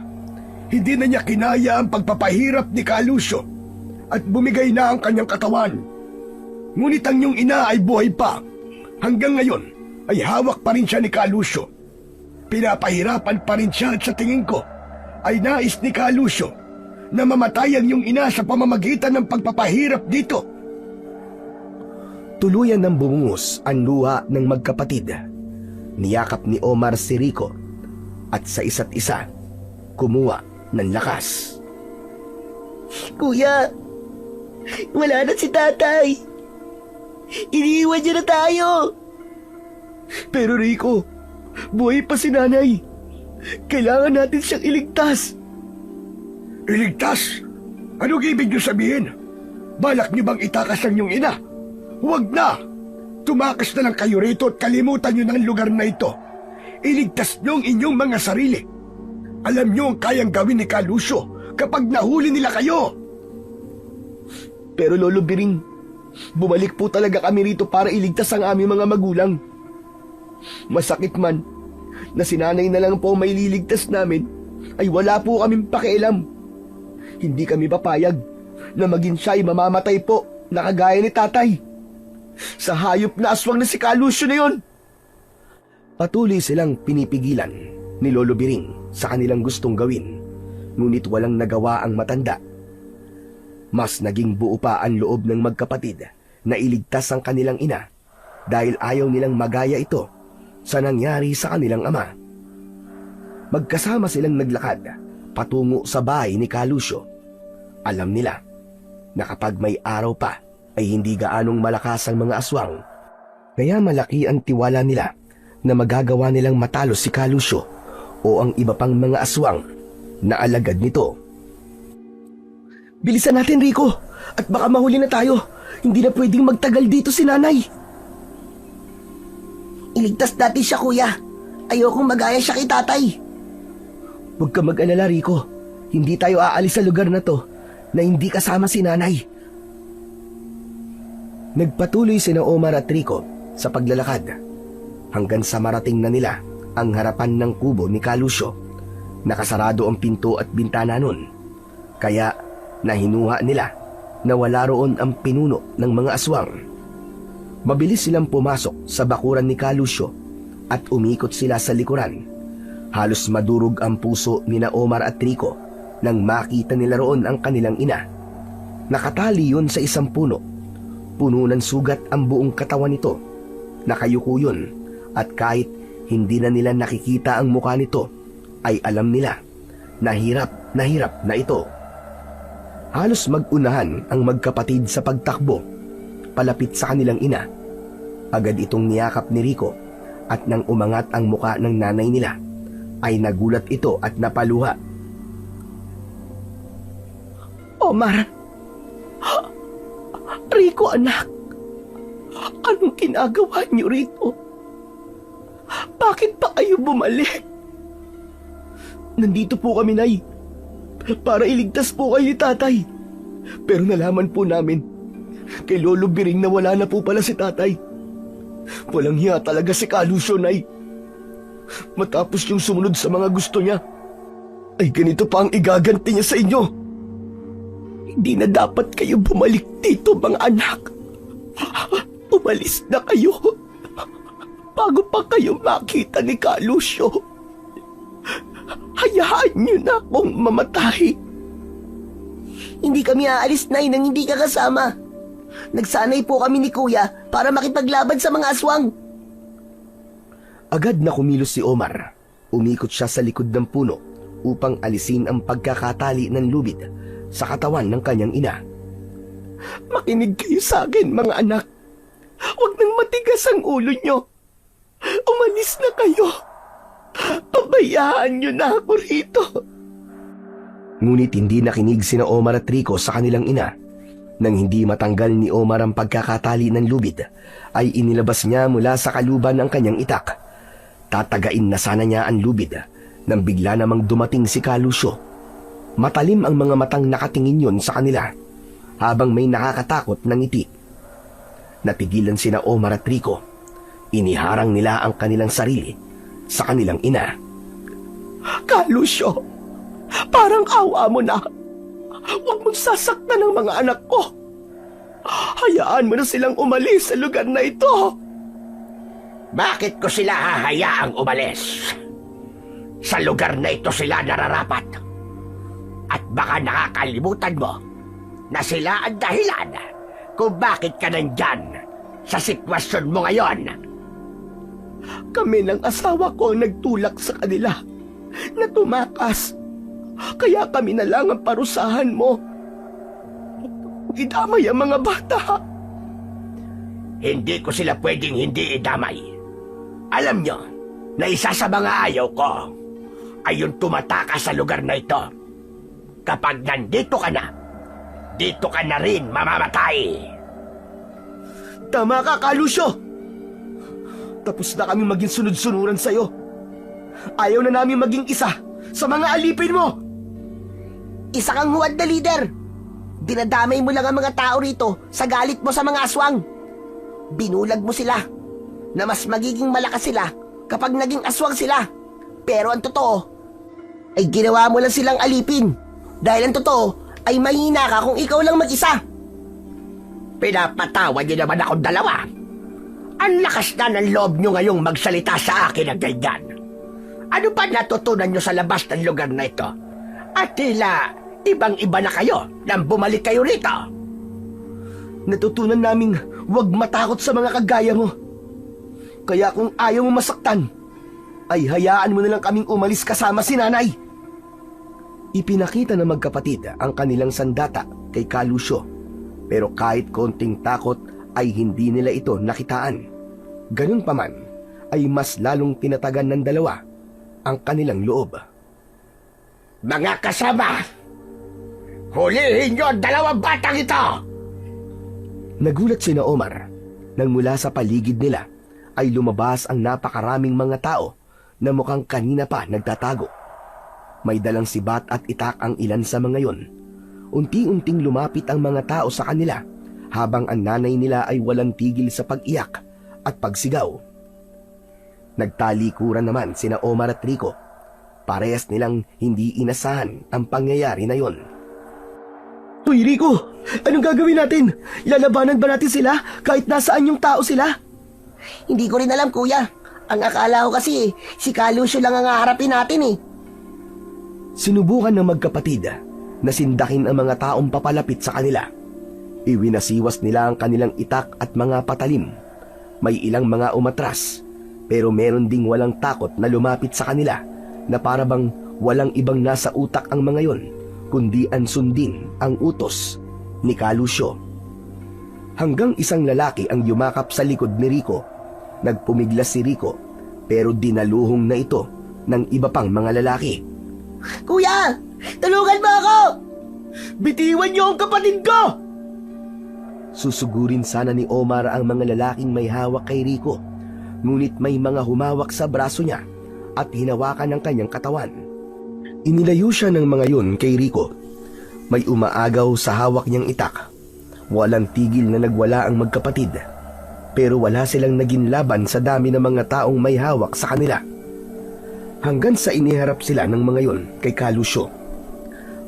Hindi na niya kinaya ang pagpapahirap ni Ka Lucio at bumigay na ang kanyang katawan. Ngunit ang inyong ina ay buhay pa. Hanggang ngayon ay hawak pa rin siya ni Ka Lucio. Pinapahirapan pa rin siya at sa tingin ko ay nais ni Ka Lucio na mamatay ang iyong ina sa pamamagitan ng pagpapahirap dito. Tuluyan ng bumungos ang luha ng magkapatid. Niyakap ni Omar si Rico at sa isa't isa, kumuha ng lakas. Kuya, wala na si tatay. Iniiwan niya na tayo! Pero Rico, buhay pa si nanay. Kailangan natin siyang iligtas. Iligtas? Anong ibig niyo sabihin? Balak niyo bang itakas ang inyong ina? Huwag na! Tumakas na lang kayo rito at kalimutan niyo ng lugar na ito. Iligtas niyo ang inyong mga sarili. Alam niyo ang kayang gawin ni Calusio kapag nahuli nila kayo. Pero Lolo Biring, bumalik po talaga kami rito para iligtas ang aming mga magulang. Masakit man na si nanay na lang po may liligtas namin, ay wala po kaming pakialam. Hindi kami papayag na maging siya ay mamamatay po na kagaya ni tatay. Sa hayop na aswang na si Calusio na yon. Patuloy silang pinipigilan ni Lolo Biring sa kanilang gustong gawin, ngunit walang nagawa ang matanda. Mas naging buo pa ang loob ng magkapatid na iligtas ang kanilang ina dahil ayaw nilang magaya ito sa nangyari sa kanilang ama. Magkasama silang naglakad patungo sa bahay ni Calusio. Alam nila na kapag may araw pa ay hindi gaanong malakas ang mga aswang, kaya malaki ang tiwala nila na magagawa nilang matalo si Calusio o ang iba pang mga aswang na alagad nito. Bilisan natin, Rico, at baka mahuli na tayo. Hindi na pwedeng magtagal dito si nanay. Iligtas natin siya, kuya. Ayokong magaya siya kay tatay. Huwag ka mag-alala, Rico. Hindi tayo aalis sa lugar na to na hindi kasama si nanay. Nagpatuloy sina Omar at Rico sa paglalakad hanggang sa marating na nila ang harapan ng kubo ni Calusio. Nakasarado ang pinto at bintana nun, kaya nahinuha nila na wala roon ang pinuno ng mga aswang. Mabilis silang pumasok sa bakuran ni Calusio at umikot sila sa likuran. Halos madurog ang puso ni na Omar at Rico nang makita nila roon ang kanilang ina. Nakatali yun sa isang puno. Puno ng sugat ang buong katawan nito. Nakayuko yun at kahit hindi na nila nakikita ang mukha nito, ay alam nila na hirap na ito. Halos mag-unahan ang magkapatid sa pagtakbo palapit sa kanilang ina. Agad itong niyakap ni Rico at nang umangat ang muka ng nanay nila, ay nagulat ito at napaluha. Omar! Rico, anak! Anong ginagawa niyo rito? Bakit pa kayo bumalik? Nandito po kami, Nay, para iligtas po kayo ni tatay. Pero nalaman po namin kay Lolo Biring na wala na po pala si tatay. Walang hiya talaga si Calusio, Nay. Matapos yung sumunod sa mga gusto niya, ay ganito pa ang igaganti niya sa inyo. Hindi na dapat kayo bumalik dito, mga anak. Umalis na kayo bago pa kayo makita ni Calusio. Hayaan niyo na akong mamatay. Hindi kami aalis, Nay, nang hindi ka kasama. Nagsanay po kami ni Kuya para makipaglaban sa mga aswang. Agad na kumilos si Omar. Umikot siya sa likod ng puno upang alisin ang pagkakatali ng lubid sa katawan ng kanyang ina. Makinig kayo sa akin, mga anak. Huwag nang matigas ang ulo nyo. Umalis na kayo. Pabayaan nyo na ako rito. Ngunit hindi nakinig sina Omar at Rico sa kanilang ina. Nang hindi matanggal ni Omar ang pagkakatali ng lubid, ay inilabas niya mula sa kaluban ang kanyang itak. Tatagain na sana niya ang lubid nang bigla namang dumating si Calusio. Matalim ang mga matang nakatingin yon sa kanila habang may nakakatakot na ngiti. Natigilan sina Omar at Rico. Iniharang nila ang kanilang sarili sa kanilang ina. Calusio, parang awa mo na. Huwag mong sasaktan ng mga anak ko. Hayaan mo na silang umalis sa lugar na ito. Bakit ko sila hahayaang umalis? Sa lugar na ito sila nararapat. At baka nakakalimutan mo na sila ang dahilan kung bakit ka nandyan sa sitwasyon mo ngayon. Kami ng asawa ko ang nagtulak sa kanila na tumakas. Kaya kami na lang ang parusahan mo. Idamay ang mga bata. hindi ko sila pwedeng hindi idamay. Alam nyo, na isa sa mga ayaw ko ay yung tumatakas sa lugar na ito. Kapag nandito ka na, dito ka na rin mamamatay. Tama ka, Kalusyo! Tapos na kami maging sunod-sunuran sa'yo. Ayaw na namin maging isa sa mga alipin mo! Isa kang huwad na leader. Dinadamay mo lang ang mga tao rito sa galit mo sa mga aswang. Binulag mo sila na mas magiging malakas sila kapag naging aswang sila. Pero ang totoo ay ginawa mo lang silang alipin. Dahil ang totoo ay mahina ka kung ikaw lang mag-isa. Pinapatawa niyo naman akong dalawa. Ang lakas na ng loob niyo ngayong magsalita sa akin ng ganyan. Ano ba natutunan niyo sa labas ng lugar na ito? At tila ibang-iba na kayo nang bumalik kayo rito. Natutunan naming huwag matakot sa mga kagaya mo. Kaya kung ayaw mo masaktan, ay hayaan mo na lang kaming umalis kasama si nanay. Ipinakita ng magkapatid ang kanilang sandata kay Kalusyo, pero kahit konting takot ay hindi nila ito nakitaan. Ganun pa man, ay mas lalong tinatagan ng dalawa ang kanilang loob. Mga kasama, hulihin niyo ang dalawang batang ito! Nagulat sina Omar nang mula sa paligid nila ay lumabas ang napakaraming mga tao na mukhang kanina pa nagtatago. May dalang sibat at itak ang ilan sa mga yon. Unti-unting lumapit ang mga tao sa kanila habang ang nanay nila ay walang tigil sa pag-iyak at pagsigaw. Nagtalikuran naman sina Omar at Rico. Parehas nilang hindi inasahan ang pangyayari na yon. Hoy Rico, anong gagawin natin? Lalabanan ba natin sila kahit nasaan yung tao sila? Hindi ko rin alam, kuya. Ang akala ko kasi si Kalusyo lang ang haharapin natin eh. Sinubukan ng magkapatid na sindakin ang mga taong papalapit sa kanila. Iwinasiwas nila ang kanilang itak at mga patalim. May ilang mga umatras, pero meron ding walang takot na lumapit sa kanila na para bang walang ibang nasa utak ang mga yon, kundi ang sundin ang utos ni Kalusyo. Hanggang isang lalaki ang yumakap sa likod ni Rico. Nagpumiglas si Rico, pero dinaluhong na ito ng iba pang mga lalaki. Kuya, tulungan mo ako! Bitiwan niyo ang kapatid ko! Susugurin sana ni Omar ang mga lalaking may hawak kay Rico, ngunit may mga humawak sa braso niya at hinawakan ng kanyang katawan. Inilayo siya ng mga yun kay Rico. May umaagaw sa hawak niyang itak. Walang tigil na nagwala ang magkapatid, pero wala silang naging laban sa dami ng mga taong may hawak sa kanila. Hanggang sa iniharap sila ng mga yon kay Kalusyo.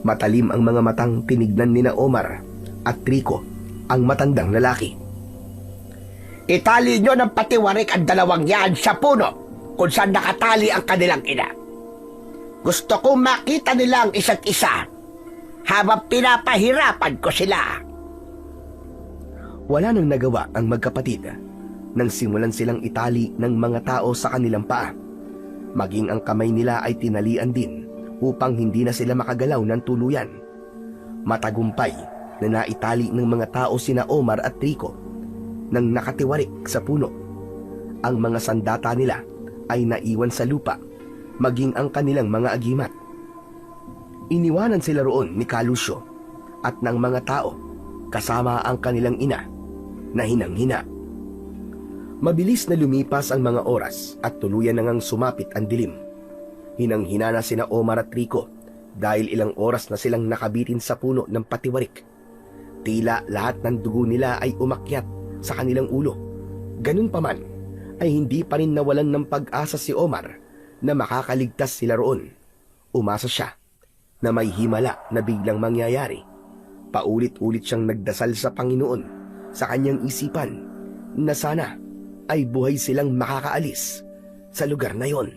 Matalim ang mga matang tinignan ni na Omar at Rico, ang matandang lalaki. Itali nyo ng patiwarik ang dalawang yan sa puno kung saan nakatali ang kanilang ina. Gusto kong makita nila ang isa't isa habang pinapahirapan ko sila. Wala nang nagawa ang magkapatid nang simulan silang itali ng mga tao sa kanilang paa. Maging ang kamay nila ay tinalian din upang hindi na sila makagalaw ng tuluyan. Matagumpay na naitali ng mga tao sina Omar at Rico nang nakatiwarik sa puno. Ang mga sandata nila ay naiwan sa lupa, maging ang kanilang mga agimat. Iniwanan sila roon ni Kalusyo at ng mga tao kasama ang kanilang ina na hinang-hina. Mabilis na lumipas ang mga oras at tuluyan na ngang sumapit ang dilim. Hinang-hina na sina Omar at Rico dahil ilang oras na silang nakabitin sa puno ng patiwarik. Tila lahat ng dugo nila ay umakyat sa kanilang ulo. Ganun pa man, ay hindi pa rin nawalan ng pag-asa si Omar na makakaligtas sila roon. Umasa siya na may himala na biglang mangyayari. Paulit-ulit siyang nagdasal sa Panginoon sa kanyang isipan na sana ay buhay silang makakaalis sa lugar na yon.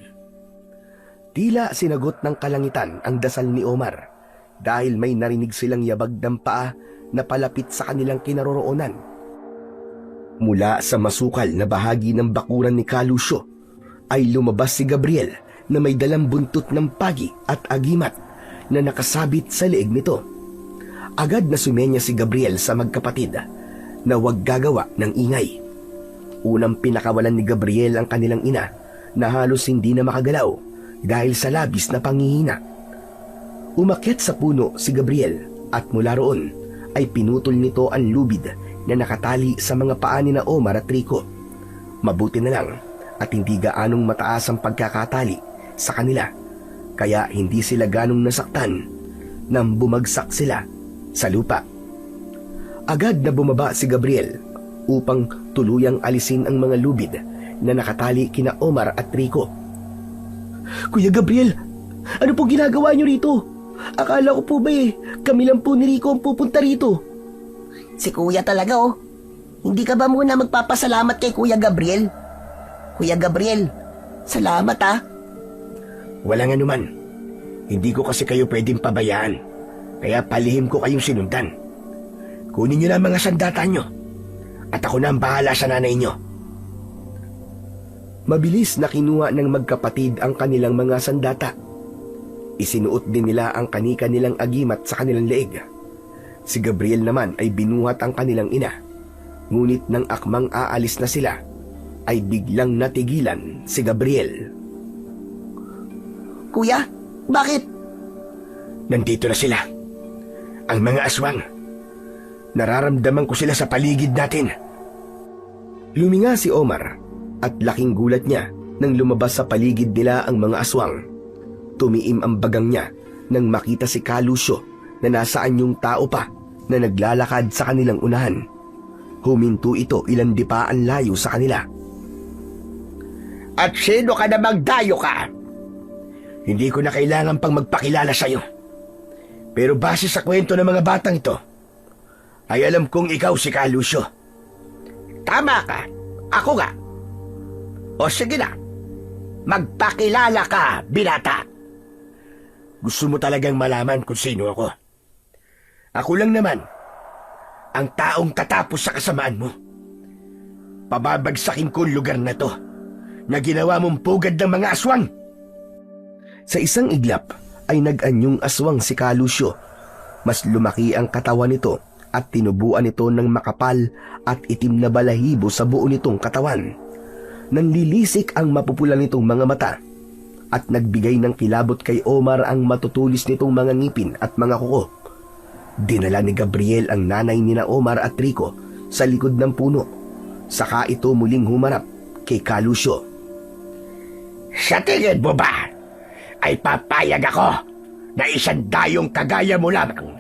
Tila sinagot ng kalangitan ang dasal ni Omar dahil may narinig silang yabag ng paa na palapit sa kanilang kinaroroonan. Mula sa masukal na bahagi ng bakuran ni Kalusyo ay lumabas si Gabriel na may dalang buntot ng pagi at agimat na nakasabit sa leeg nito. Agad na sumenya si Gabriel sa magkapatid na huwag gagawa ng ingay. unang pinakawalan ni Gabriel ang kanilang ina na halos hindi na makagalaw dahil sa labis na panghihina. Umakyat sa puno si Gabriel at mula roon ay pinutol nito ang lubid na nakatali sa mga paa ni na Omar at Rico. Mabuti na lang at hindi gaanong mataas ang pagkakatali sa kanila, kaya hindi sila ganong nasaktan nang bumagsak sila sa lupa. Agad na bumaba si Gabriel upang tuluyang alisin ang mga lubid na nakatali kina Omar at Rico. Kuya Gabriel, ano po ginagawa niyo rito? Akala ko po ba kami lang po ni Rico ang pupunta rito. Si Kuya talaga oh. Hindi ka ba muna magpapasalamat kay Kuya Gabriel? Kuya Gabriel, salamat ah. Walang anuman. Hindi ko kasi kayo pwedeng pabayaan, kaya palihim ko kayong sinundan. Kunin niyo na ang mga sandata niyo at ako na ang bahala sa nanay niyo. Mabilis na kinuha ng magkapatid ang kanilang mga sandata. Isinuot din nila ang kani-kanilang agimat sa kanilang leeg. Si Gabriel naman ay binuhat ang kanilang ina. Ngunit nang akmang aalis na sila, ay biglang natigilan si Gabriel. Kuya, bakit? Nandito na sila. Ang mga aswang. Nararamdaman ko sila sa paligid natin. Luminga si Omar at laking gulat niya nang lumabas sa paligid nila ang mga aswang. Tumiim ang bagang niya nang makita si Kalusyo na nasa anyong tao pa na naglalakad sa kanilang unahan. Huminto ito ilang dipaan layo sa kanila. At sino ka namang dayo ka? Hindi ko na kailangan pang magpakilala sa iyo. Pero base sa kwento ng mga batang ito, ay alam kong ikaw si Kalusyo. Tama ka. Ako nga. O sige na. Magpakilala ka, binata. Gusto mo talagang malaman kung sino ako? Ako lang naman, ang taong katapos sa kasamaan mo. Pababagsakin ko ang lugar na to na ginawa mong pugad ng mga aswang. Sa isang iglap ay nag-anyong aswang si Kalusyo. Mas lumaki ang katawan nito at tinubuan ito ng makapal at itim na balahibo sa buo nitong katawan. Nanlilisik ang mapupula nitong mga mata at nagbigay ng kilabot kay Omar ang matutulis nitong mga ngipin at mga kuko. Dinala ni Gabriel ang nanay ni na Omar at Rico sa likod ng puno. Saka ito muling humarap kay Kalusyo. Sa tingin mo ba ay papayag ako na isang dayong kagaya mo lamang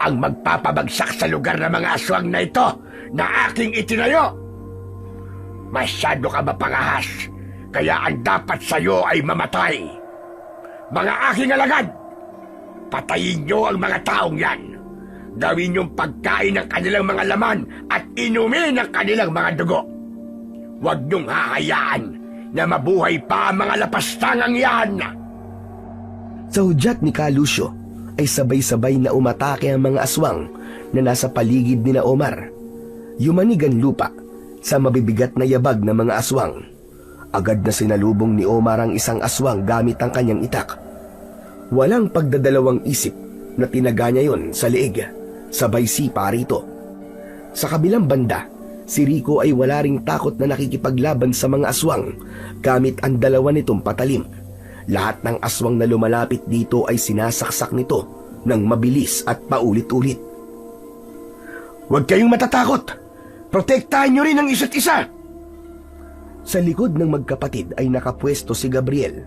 ang magpapabagsak sa lugar ng mga aswang na ito na aking itinayo? Masyado ka mapangahas, kaya ang dapat sa'yo ay mamatay. Mga aking alagad, patayin niyo ang mga taong yan. Gawin niyong pagkain ng kanilang mga laman at inumin ang kanilang mga dugo. Huwag niyong hahayaan na mabuhay pa ang mga lapastangang yan. Sa hudyat ni Kalusyo ay sabay-sabay na umatake ang mga aswang na nasa paligid ni na Omar. Yumanig ang lupa sa mabibigat na yabag ng mga aswang. Agad na sinalubong ni Omar ang isang aswang gamit ang kanyang itak. Walang pagdadalawang isip na tinaga niya yon sa leeg, sabay sipa rito. Sa kabilang banda, si Rico ay wala ring takot na nakikipaglaban sa mga aswang gamit ang dalawa nitong patalim. Lahat ng aswang na lumalapit dito ay sinasaksak nito ng mabilis at paulit-ulit. Huwag kayong matatakot! Protektahan niyo rin ang isa't isa! Sa likod ng magkapatid ay nakapwesto si Gabriel.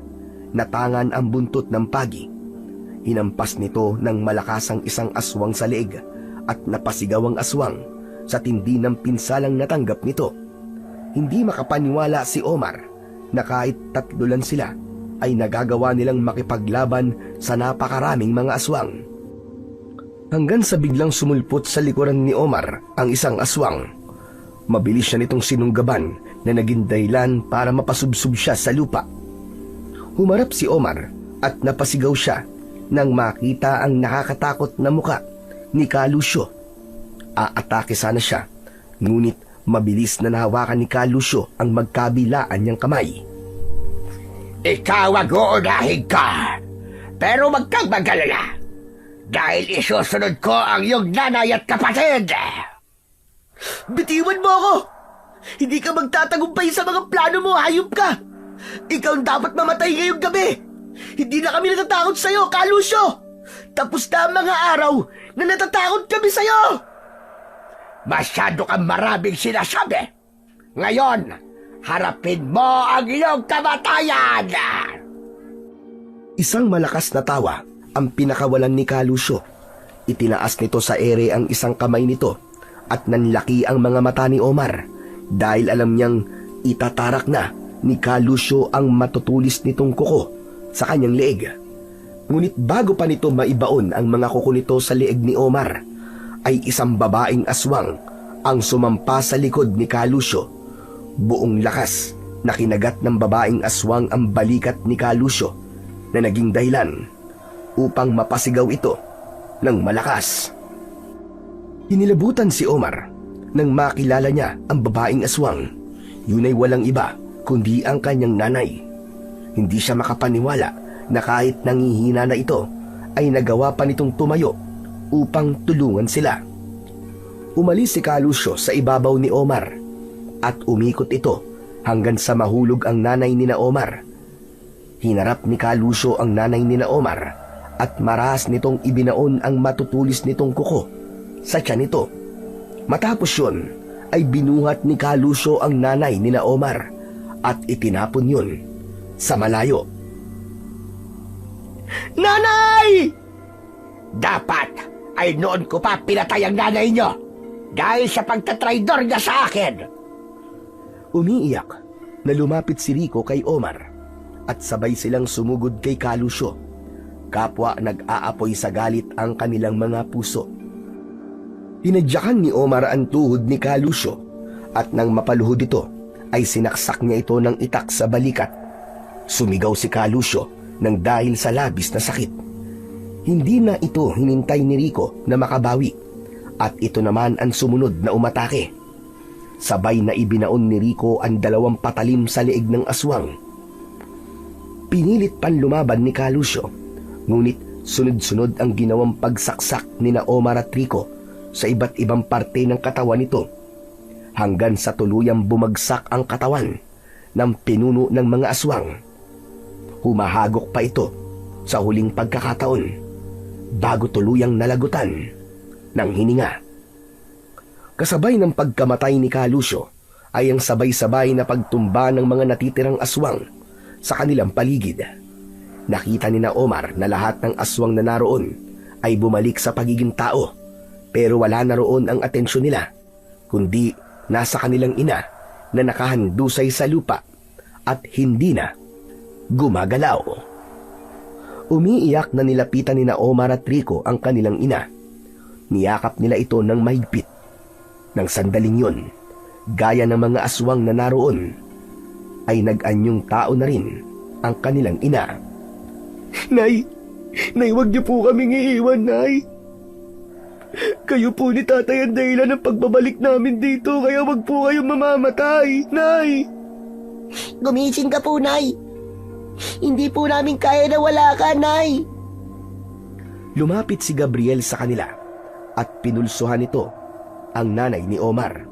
Natangan ang buntot ng pagi. Hinampas nito ng malakas ang isang aswang sa leeg at napasigaw ang aswang sa tindi ng pinsalang natanggap nito. Hindi makapaniwala si Omar na kahit tatlo lang sila ay nagagawa nilang makipaglaban sa napakaraming mga aswang. Hanggang sa biglang sumulpot sa likuran ni Omar ang isang aswang. Mabilis siya nitong sinunggaban na naging dahilan para mapasubsob siya sa lupa. Humarap si Omar at napasigaw siya nang makita ang nakakatakot na muka ni Kalusyo. Aatake sana siya, ngunit mabilis na nahawakan ni Kalusyo ang magkabilaan niyang kamay. Ikaw ang uunahin ka, pero wag kang mag-alala dahil isusunod ko ang iyong nanay at kapatid. Bitiwan mo ako! Hindi ka magtatagumpay sa mga plano mo, hayop ka! Ikaw ang dapat mamatay ngayong gabi! Hindi na kami natatakot sa'yo, Kalusyo! Tapos na ang mga araw na natatakot kami sa'yo! Masyado kang maraming sinasabi. Ngayon, harapin mo ang iyong kamatayan! Isang malakas na tawa ang pinakawalan ni Kalusyo. Itinaas nito sa ere ang isang kamay nito at nanlaki ang mga mata ni Omar dahil alam niyang itatarak na ni Kalusyo ang matutulis nitong kuko sa kanyang leeg. Ngunit bago pa nito maibaon ang mga kuko nito sa leeg ni Omar, ay isang babaeng aswang ang sumampa sa likod ni Kalusyo. Buong lakas na kinagat ng babaeng aswang ang balikat ni Kalusyo na naging dahilan upang mapasigaw ito ng malakas. Hinilabutan si Omar nang makilala niya ang babaeng aswang. Yun ay walang iba kundi ang kanyang nanay. Hindi siya makapaniwala na kahit nangihina na ito ay nagawa pa nitong tumayo upang tulungan sila. Umalis si Kalusyo sa ibabaw ni Omar at umikot ito hanggang sa mahulog ang nanay ni na Omar. Hinarap ni Kalusyo ang nanay ni na Omar at marahas nitong ibinaon ang matutulis nitong kuko sa tiyan nito. Matapos yun ay binuhat ni Kalusyo ang nanay ni na Omar at itinapon yun sa malayo. Nanay! Dapat ay noon ko pa pinatay ang nanay niyo dahil sa pagtatraidor niya sa akin. Umiiyak na lumapit si Rico kay Omar at sabay silang sumugod kay Kalusyo. Kapwa nag-aapoy sa galit ang kanilang mga puso. Hinadyakan ni Omar ang tuhod ni Kalusyo at nang mapaluhod ito ay sinaksak niya ito ng itak sa balikat. Sumigaw si Kalusyo nang dahil sa labis na sakit. Hindi na ito hinintay ni Rico na makabawi at ito naman ang sumunod na umatake. Sabay na ibinaon ni Rico ang 2 patalim sa leeg ng aswang. Pinilit pan lumaban ni Kalusyo, ngunit sunod-sunod ang ginawang pagsaksak ni na Omar at Rico sa iba't ibang parte ng katawan nito hanggang sa tuluyang bumagsak ang katawan ng pinuno ng mga aswang. Humahagok pa ito sa huling pagkakataon bago tuluyang nalagutan ng hininga. Kasabay ng pagkamatay ni Kalusyo ay ang sabay-sabay na pagtumba ng mga natitirang aswang sa kanilang paligid. Nakita ni na Omar na lahat ng aswang na naroon ay bumalik sa pagiging tao, pero wala na roon ang atensyon nila, kundi nasa kanilang ina na nakahandusay sa lupa at hindi na gumagalaw. Umiiyak na nilapitan ni na Omar at Rico ang kanilang ina. Niyakap nila ito ng mahigpit. Nang sandaling yun, gaya ng mga aswang na naroon, ay nag-anyong tao na rin ang kanilang ina. Nay! Nay, wag niyo po kaming iiwan, Nay! Kayo po ni Tatay ang dahilan ng pagbabalik namin dito, kaya wag po kayong mamamatay, Nay! Gumising ka po, Nay! Hindi po namin kaya na wala ka, Nay! Lumapit si Gabriel sa kanila at pinulsuhan nito ang nanay ni Omar.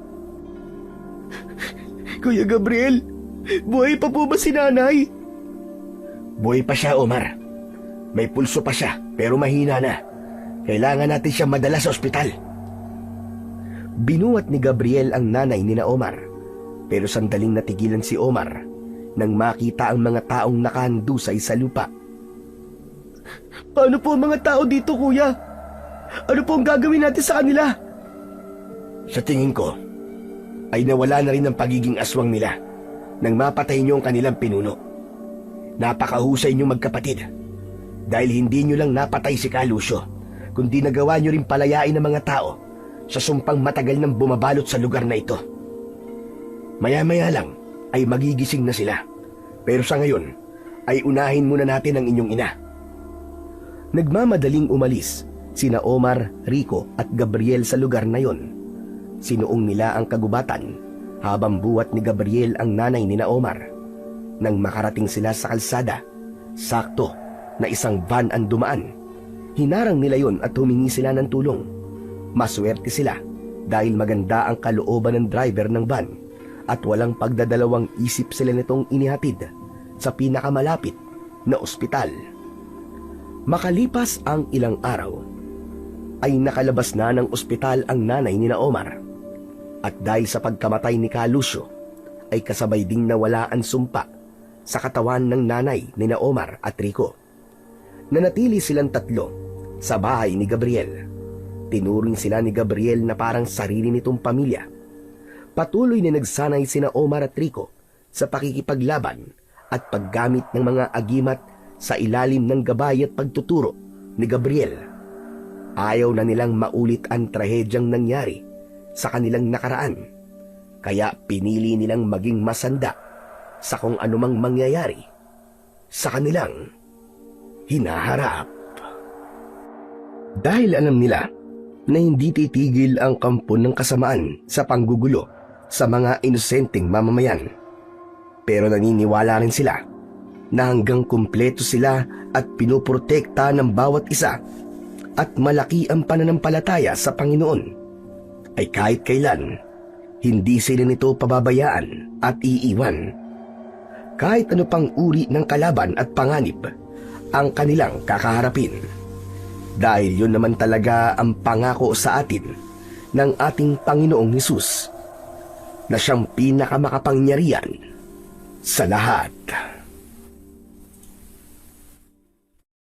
Kuya Gabriel, buhay pa po ba si Nanay? Buhay pa siya, Omar. May pulso pa siya, pero mahina na. Kailangan natin siya madala sa ospital. Binuhat ni Gabriel ang nanay ni na Omar, pero sandaling natigilan si Omar nang makita ang mga taong nakahandusay sa lupa. Paano po ang mga tao dito, kuya? Ano po ang gagawin natin sa kanila? Sa tingin ko, ay nawala na rin ang pagiging aswang nila nang mapatay niyo ang kanilang pinuno. Napakahusay niyo magkapatid dahil hindi niyo lang napatay si Kalusyo, kundi nagawa niyo rin palayain ng mga tao sa sumpang matagal nang bumabalot sa lugar na ito. Maya-maya lang ay magigising na sila, pero sa ngayon ay unahin muna natin ang inyong ina. Nagmamadaling umalis sina Omar, Rico at Gabriel sa lugar na yon. Sinuong nila ang kagubatan habang buhat ni Gabriel ang nanay ni na Omar. Nang makarating sila sa kalsada, sakto na isang van ang dumaan. Hinarang nila yon at humingi sila ng tulong. Maswerte sila dahil maganda ang kalooban ng driver ng van at walang pagdadalawang isip sila nitong inihatid sa pinakamalapit na ospital. Makalipas ang ilang araw, ay nakalabas na ng ospital ang nanay ni Omar. At dahil sa pagkamatay ni Lucio, ay kasabay ding nawala ang sumpa sa katawan ng nanay ni Omar at Rico. Nanatili silang tatlo sa bahay ni Gabriel. Tinuring sila ni Gabriel na parang sarili nitong pamilya. Patuloy na nagsanay sina Omar at Rico sa pakikipaglaban at paggamit ng mga agimat sa ilalim ng gabay at pagtuturo ni Gabriel. Ayaw na nilang maulit ang trahedyang nangyari sa kanilang nakaraan, kaya pinili nilang maging masanda sa kung anumang mangyayari sa kanilang hinaharap. Dahil alam nila na hindi titigil ang kampo ng kasamaan sa panggugulo sa mga inosenteng mamamayan, pero naniniwala rin sila na hanggang kumpleto sila at pinoprotekta ng bawat isa at malaki ang pananampalataya sa Panginoon, ay kahit kailan hindi sila nito pababayaan at iiwan. Kahit ano pang uri ng kalaban at panganib ang kanilang kakaharapin. Dahil yun naman talaga ang pangako sa atin ng ating Panginoong Hesus, na siyang pinakamakapangyarihan sa lahat.